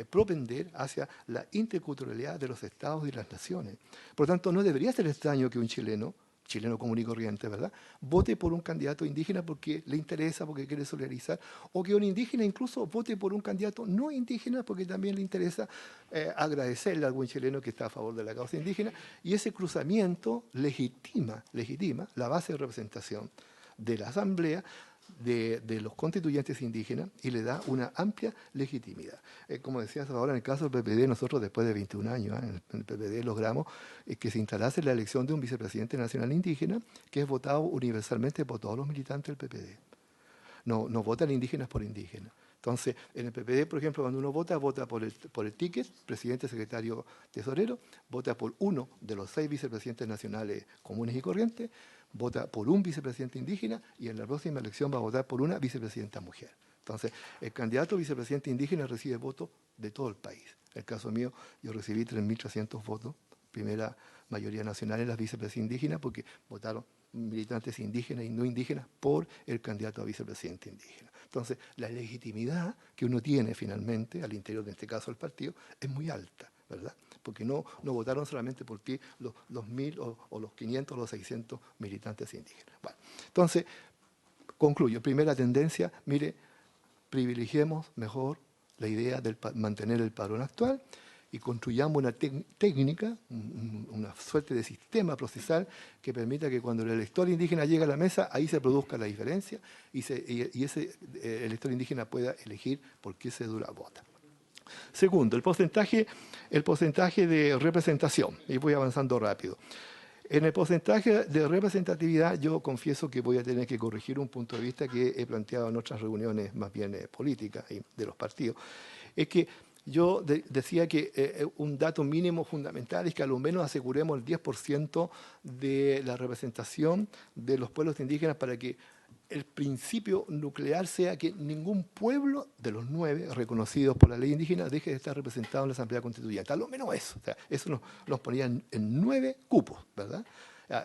S6: propender hacia la interculturalidad de los estados y las naciones. Por lo tanto, no debería ser extraño que un chileno chileno común y corriente, ¿verdad?, vote por un candidato indígena porque le interesa, porque quiere solidarizar, o que un indígena incluso vote por un candidato no indígena porque también le interesa agradecerle a algún chileno que está a favor de la causa indígena, y ese cruzamiento legitima la base de representación de la Asamblea, de los constituyentes indígenas, y le da una amplia legitimidad. Como decías ahora, en el caso del PPD, nosotros después de 21 años, en el PPD logramos que se instalase la elección de un vicepresidente nacional indígena que es votado universalmente por todos los militantes del PPD. No votan indígenas por indígenas. Entonces, en el PPD, por ejemplo, cuando uno vota por el ticket, presidente, secretario, tesorero, vota por uno de los 6 vicepresidentes nacionales comunes y corrientes, vota por un vicepresidente indígena y en la próxima elección va a votar por una vicepresidenta mujer. Entonces, el candidato a vicepresidente indígena recibe votos de todo el país. En el caso mío, yo recibí 3.300 votos, primera mayoría nacional en las vicepresidentas indígenas, porque votaron militantes indígenas y no indígenas por el candidato a vicepresidente indígena. Entonces, la legitimidad que uno tiene finalmente al interior, de este caso, del partido, es muy alta, ¿verdad? Porque no votaron solamente por ti los 1.000 o los 500 o los 600 militantes indígenas. Bueno, entonces, concluyo. Primera tendencia, mire, privilegiemos mejor la idea de mantener el padrón actual y construyamos una técnica, una suerte de sistema procesal que permita que cuando el elector indígena llegue a la mesa, ahí se produzca la diferencia y ese elector indígena pueda elegir por qué cédula vota. Segundo, el porcentaje de representación, y voy avanzando rápido. En el porcentaje de representatividad, yo confieso que voy a tener que corregir un punto de vista que he planteado en otras reuniones más bien políticas y de los partidos. Es que yo decía que un dato mínimo fundamental es que a lo menos aseguremos el 10% de la representación de los pueblos indígenas para que el principio nuclear sea que ningún pueblo de los 9 reconocidos por la ley indígena deje de estar representado en la Asamblea Constituyente. A lo menos eso. O sea, eso nos ponía en 9 cupos, ¿verdad?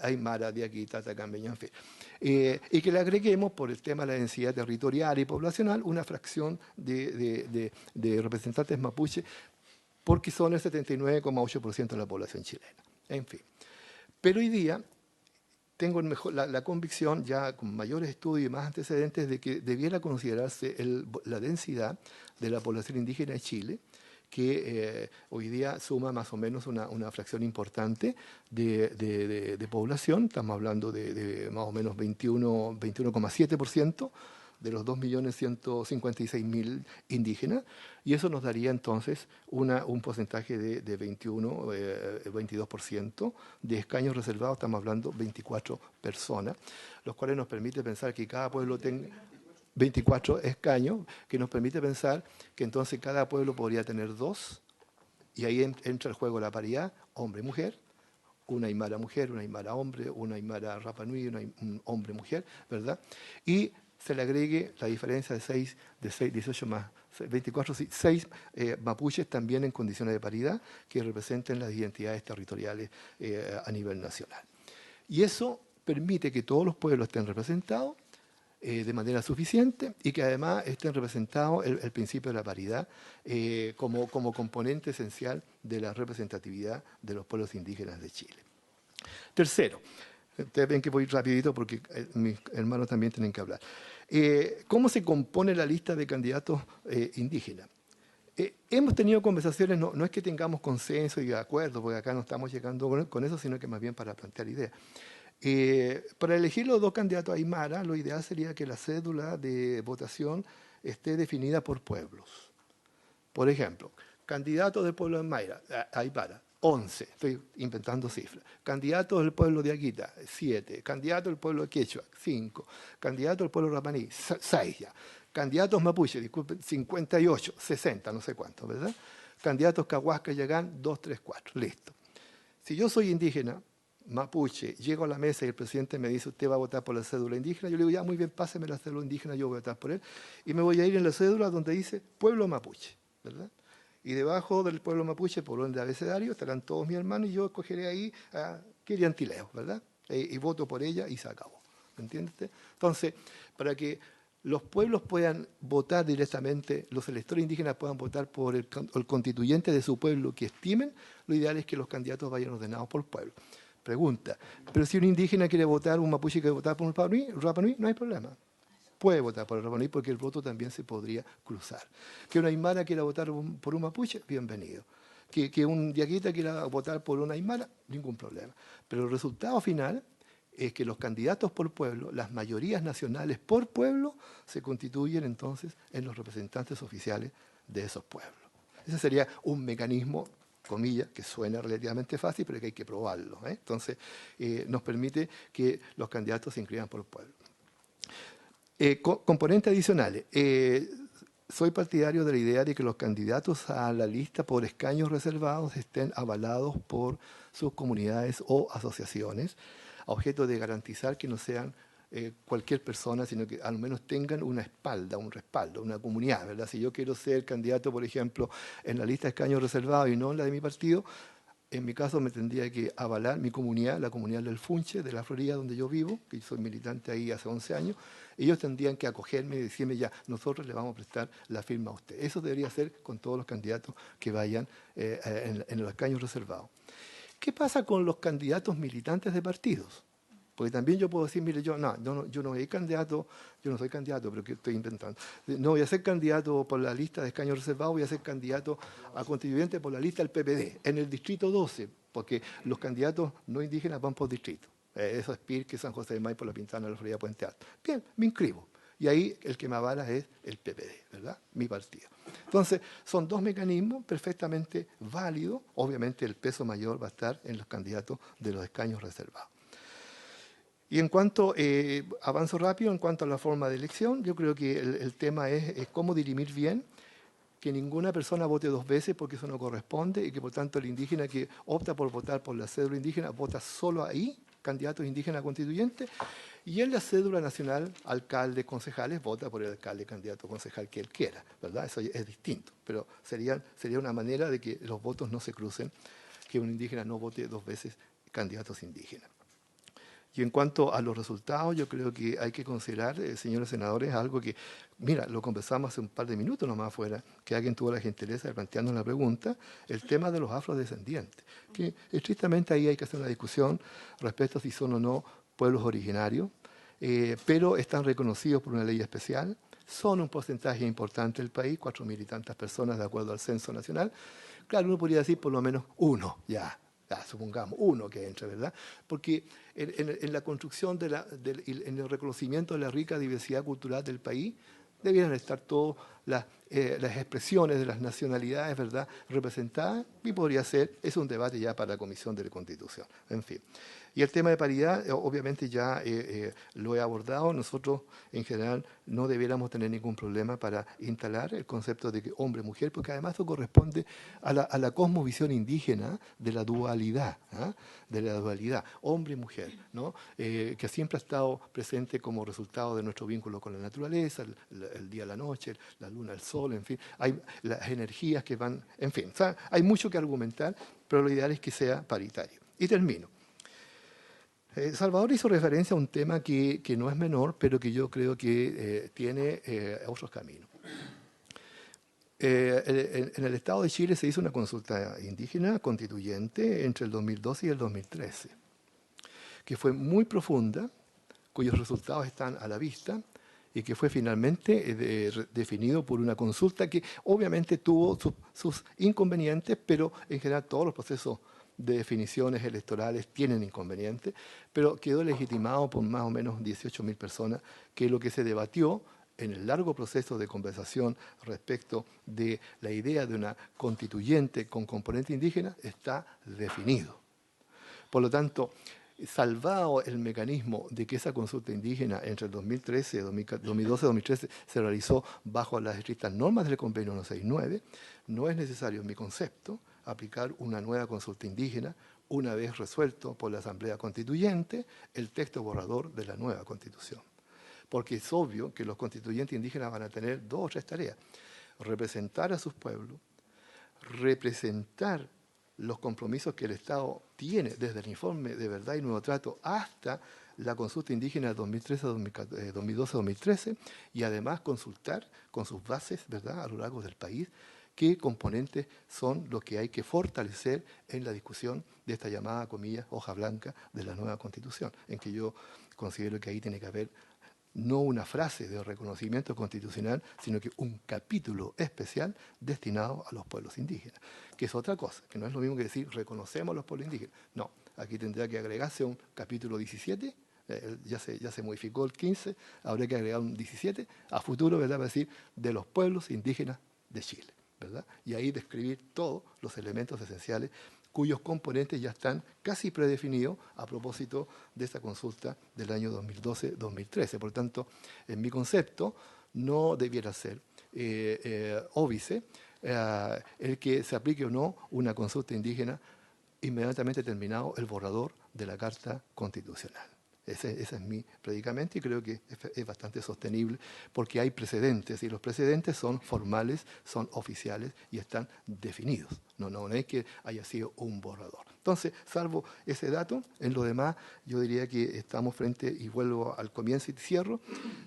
S6: Aymara, Diaquita, Tacambeña, en fin. Y que le agreguemos, por el tema de la densidad territorial y poblacional, una fracción de representantes mapuche, porque son el 79,8% de la población chilena. En fin. Pero hoy día tengo la convicción, ya con mayores estudios y más antecedentes, de que debiera considerarse la densidad de la población indígena de Chile, que hoy día suma más o menos una fracción importante de población. Estamos hablando de más o menos 21,7% de los 2.156.000 indígenas, y eso nos daría entonces un porcentaje de 22% de escaños reservados. Estamos hablando 24 personas, los cuales nos permite pensar que cada pueblo tenga 24 escaños, que nos permite pensar que entonces cada pueblo podría tener 2, y ahí entra el juego la paridad, hombre-mujer, una aymara mujer, una aymara hombre, una aymara Rapa Nui, un hombre-mujer, ¿verdad? Y se le agregue la diferencia de 18 más 24, 6 mapuches también en condiciones de paridad que representen las identidades territoriales a nivel nacional. Y eso permite que todos los pueblos estén representados de manera suficiente y que además estén representados el principio de la paridad como componente esencial de la representatividad de los pueblos indígenas de Chile. Tercero, ustedes ven que voy rapidito porque mis hermanos también tienen que hablar. ¿Cómo se compone la lista de candidatos indígenas? Hemos tenido conversaciones, no es que tengamos consenso y acuerdo, porque acá no estamos llegando con eso, sino que más bien para plantear ideas. Para elegir los 2 candidatos a Aymara, lo ideal sería que la cédula de votación esté definida por pueblos. Por ejemplo, candidatos del pueblo de Aymara, 11, estoy inventando cifras. Candidatos del pueblo de Aguita, 7. Candidatos del pueblo de Quechua, 5. Candidatos del pueblo Rapaní, 6 ya. Candidatos mapuche, disculpen, 58, 60, no sé cuántos, ¿verdad? Candidatos Cahuasca, Yagán, 2, 3, 4, listo. Si yo soy indígena, mapuche, llego a la mesa y el presidente me dice, usted va a votar por la cédula indígena, yo le digo, ya, muy bien, páseme la cédula indígena, yo voy a votar por él, y me voy a ir en la cédula donde dice pueblo mapuche, ¿verdad? Y debajo del pueblo mapuche, por orden de abecedario, estarán todos mis hermanos y yo escogeré ahí a Kirian Tileo, ¿verdad? Y voto por ella y se acabó. ¿Me entiendes? Entonces, para que los pueblos puedan votar directamente, los electores indígenas puedan votar por el constituyente de su pueblo que estimen, lo ideal es que los candidatos vayan ordenados por pueblo. pregunta, pero si un indígena quiere votar, un mapuche quiere votar por un Rapa Nui, no hay problema. Puede votar por el Rapa Nui porque el voto también se podría cruzar. Que una aymara quiera votar por un mapuche, bienvenido. Que un diaguita quiera votar por una aymara, ningún problema. Pero el resultado final es que los candidatos por pueblo, las mayorías nacionales por pueblo, se constituyen entonces en los representantes oficiales de esos pueblos. Ese sería un mecanismo, comillas, que suena relativamente fácil, pero que hay que probarlo, ¿eh? Entonces, nos permite que los candidatos se inscriban por pueblo. Componentes adicionales. Soy partidario de la idea de que los candidatos a la lista por escaños reservados estén avalados por sus comunidades o asociaciones, a objeto de garantizar que no sean cualquier persona, sino que al menos tengan una espalda, un respaldo, una comunidad, ¿verdad? Si yo quiero ser candidato, por ejemplo, en la lista de escaños reservados y no en la de mi partido, en mi caso me tendría que avalar mi comunidad, la comunidad del Funche, de la Florida, donde yo vivo, que soy militante ahí hace 11 años. Ellos tendrían que acogerme y decirme, ya, nosotros le vamos a prestar la firma a usted. Eso debería ser con todos los candidatos que vayan en los escaños reservados. ¿Qué pasa con los candidatos militantes de partidos? Porque también yo puedo decir, mire, yo no soy candidato, pero que estoy inventando. No voy a ser candidato por la lista de escaños reservados, voy a ser candidato a constituyente por la lista del PPD, en el distrito 12, porque los candidatos no indígenas van por distrito. Eso es Pirque, San José de Maipo, La Pintana, La Florida, Puente Alto. Bien, me inscribo. Y ahí el que me avala es el PPD, ¿verdad? Mi partido. Entonces, son dos mecanismos perfectamente válidos. Obviamente el peso mayor va a estar en los candidatos de los escaños reservados. Y en cuanto, avanzo rápido, en cuanto a la forma de elección, yo creo que el tema es cómo dirimir bien, que ninguna persona vote dos veces porque eso no corresponde y que por tanto el indígena que opta por votar por la cédula indígena vota solo ahí, candidatos indígenas constituyentes, y en la cédula nacional, alcaldes, concejales, vota por el alcalde, candidato concejal que él quiera, ¿verdad? Eso es distinto, pero sería una manera de que los votos no se crucen, que un indígena no vote dos veces candidatos indígenas. Y en cuanto a los resultados, yo creo que hay que considerar, señores senadores, algo que, mira, lo conversamos hace un par de minutos nomás afuera, que alguien tuvo la gentileza de plantearnos la pregunta, el tema de los afrodescendientes, que estrictamente ahí hay que hacer una discusión respecto a si son o no pueblos originarios, pero están reconocidos por una ley especial, son un porcentaje importante del país, 4.000 y tantas personas de acuerdo al censo nacional. Claro, uno podría decir por lo menos uno, ya, supongamos, uno que entre, ¿verdad? Porque en la construcción en el reconocimiento de la rica diversidad cultural del país, debieran estar todas las expresiones de las nacionalidades, ¿verdad?, representadas, y podría ser, es un debate ya para la Comisión de la Constitución, en fin. Y el tema de paridad, obviamente ya lo he abordado. Nosotros, en general, no debiéramos tener ningún problema para instalar el concepto de que hombre-mujer, porque además eso corresponde a la cosmovisión indígena de la dualidad, hombre-mujer, ¿no? Que siempre ha estado presente como resultado de nuestro vínculo con la naturaleza, el día a la noche, la luna al sol, en fin. Hay las energías que van, en fin. O sea, hay mucho que argumentar, pero lo ideal es que sea paritario. Y termino. Salvador hizo referencia a un tema que no es menor, pero que yo creo que tiene otros caminos. En el Estado de Chile se hizo una consulta indígena constituyente entre el 2012 y el 2013, que fue muy profunda, cuyos resultados están a la vista, y que fue finalmente definido por una consulta que obviamente tuvo sus inconvenientes, pero en general todos los procesos de definiciones electorales tienen inconvenientes, pero quedó legitimado por más o menos 18.000 personas, que lo que se debatió en el largo proceso de conversación respecto de la idea de una constituyente con componente indígena está definido. Por lo tanto, salvado el mecanismo de que esa consulta indígena entre el 2012 y 2013 se realizó bajo las estrictas normas del convenio 169, no es necesario, en mi concepto, aplicar una nueva consulta indígena una vez resuelto por la Asamblea Constituyente el texto borrador de la nueva Constitución. Porque es obvio que los constituyentes indígenas van a tener dos o tres tareas: representar a sus pueblos, representar los compromisos que el Estado tiene desde el informe de verdad y nuevo trato hasta la consulta indígena 2012-2013, y además consultar con sus bases, ¿verdad?, a lo largo del país, qué componentes son los que hay que fortalecer en la discusión de esta llamada, comillas, hoja blanca de la nueva Constitución, en que yo considero que ahí tiene que haber no una frase de reconocimiento constitucional, sino que un capítulo especial destinado a los pueblos indígenas, que es otra cosa, que no es lo mismo que decir reconocemos a los pueblos indígenas. No, aquí tendrá que agregarse un capítulo 17, ya se modificó el 15, habría que agregar un 17, a futuro, ¿verdad?, para decir de los pueblos indígenas de Chile, ¿verdad? Y ahí describir todos los elementos esenciales cuyos componentes ya están casi predefinidos a propósito de esta consulta del año 2012-2013. Por tanto, en mi concepto, no debiera ser óbice el que se aplique o no una consulta indígena inmediatamente terminado el borrador de la Carta Constitucional. Ese es mi predicamento y creo que es bastante sostenible porque hay precedentes y los precedentes son formales, son oficiales y están definidos. No es que haya sido un borrador. Entonces, salvo ese dato, en lo demás yo diría que estamos frente, y vuelvo al comienzo y cierro,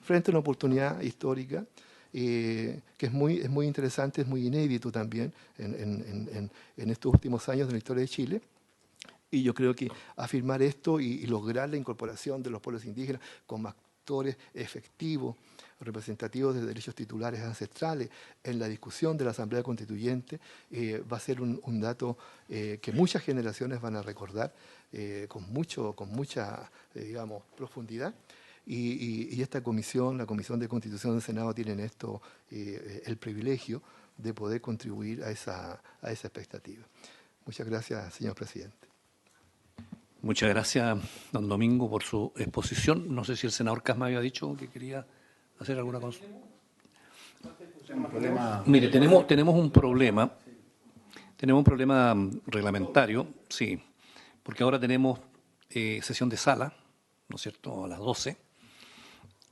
S6: frente a una oportunidad histórica que es muy interesante, es muy inédito también en estos últimos años de la historia de Chile. Y yo creo que afirmar esto y lograr la incorporación de los pueblos indígenas como actores efectivos, representativos de derechos titulares ancestrales en la discusión de la Asamblea Constituyente va a ser un dato que muchas generaciones van a recordar con mucha digamos, profundidad. Y esta comisión, la Comisión de Constitución del Senado, tiene en esto el privilegio de poder contribuir a esa expectativa. Muchas gracias, señor presidente.
S1: Muchas gracias, don Domingo, por su exposición. No sé si el senador Cas me había dicho que quería hacer alguna cosa. Mire, tenemos un problema reglamentario, sí, porque ahora tenemos sesión de sala, ¿no es cierto?, a las 12,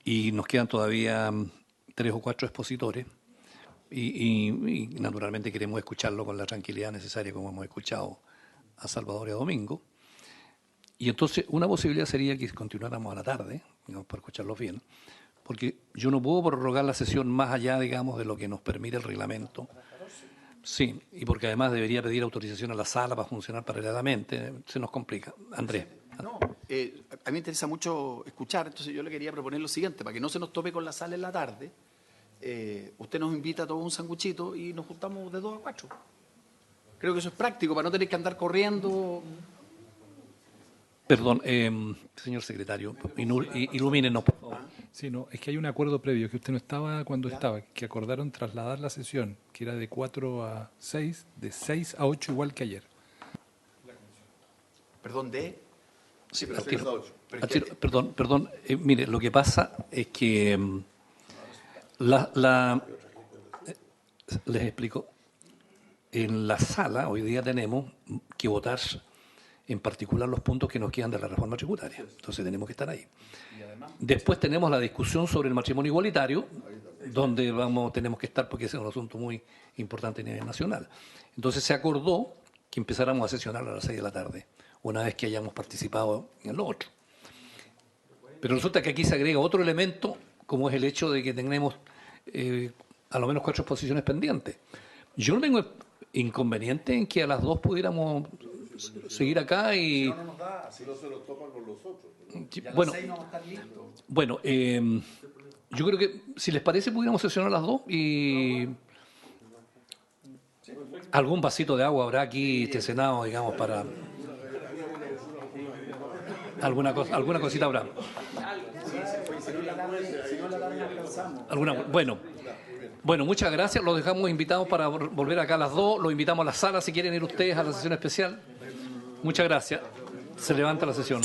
S1: y nos quedan todavía 3 o 4 expositores, y naturalmente queremos escucharlo con la tranquilidad necesaria, como hemos escuchado a Salvador y a Domingo. Y entonces una posibilidad sería que continuáramos a la tarde, digamos, para escucharlos bien, porque yo no puedo prorrogar la sesión más allá, digamos, de lo que nos permite el reglamento. Sí, y porque además debería pedir autorización a la sala para funcionar paralelamente, se nos complica. Andrés.
S5: No, a mí me interesa mucho escuchar, entonces yo le quería proponer lo siguiente, para que no se nos tope con la sala en la tarde, usted nos invita a tomar un sanguchito y nos juntamos de 2 a 4. Creo que eso es práctico, para no tener que andar corriendo.
S1: Perdón, señor secretario, ilumínenos, por favor.
S2: Sí, no, es que hay un acuerdo previo, que usted no estaba cuando estaba, que acordaron trasladar la sesión, que era de 4 a 6, de 6 a 8 igual que ayer.
S5: Perdón, de...
S1: Sí, perdón, mire, lo que pasa es que les explico, en la sala hoy día tenemos que votar en particular los puntos que nos quedan de la reforma tributaria. Entonces tenemos que estar ahí. Después tenemos la discusión sobre el matrimonio igualitario, donde tenemos que estar porque ese es un asunto muy importante a nivel nacional. Entonces se acordó que empezáramos a sesionar a las 6 de la tarde, una vez que hayamos participado en lo otro. Pero resulta que aquí se agrega otro elemento, como es el hecho de que tenemos a lo menos 4 exposiciones pendientes. Yo no tengo inconveniente en que a las 2 pudiéramos seguir acá y...
S3: No nos da, si no se nos topan con los otros.
S1: Bueno, yo creo que, si les parece, pudiéramos sesionar a las 2 y... Algún vasito de agua habrá aquí, este Senado, digamos, para... Alguna cosita habrá. Bueno, muchas gracias. Los dejamos invitados para volver acá a las 2. Los invitamos a la sala si quieren ir ustedes a la sesión especial. Muchas gracias. Se levanta la sesión.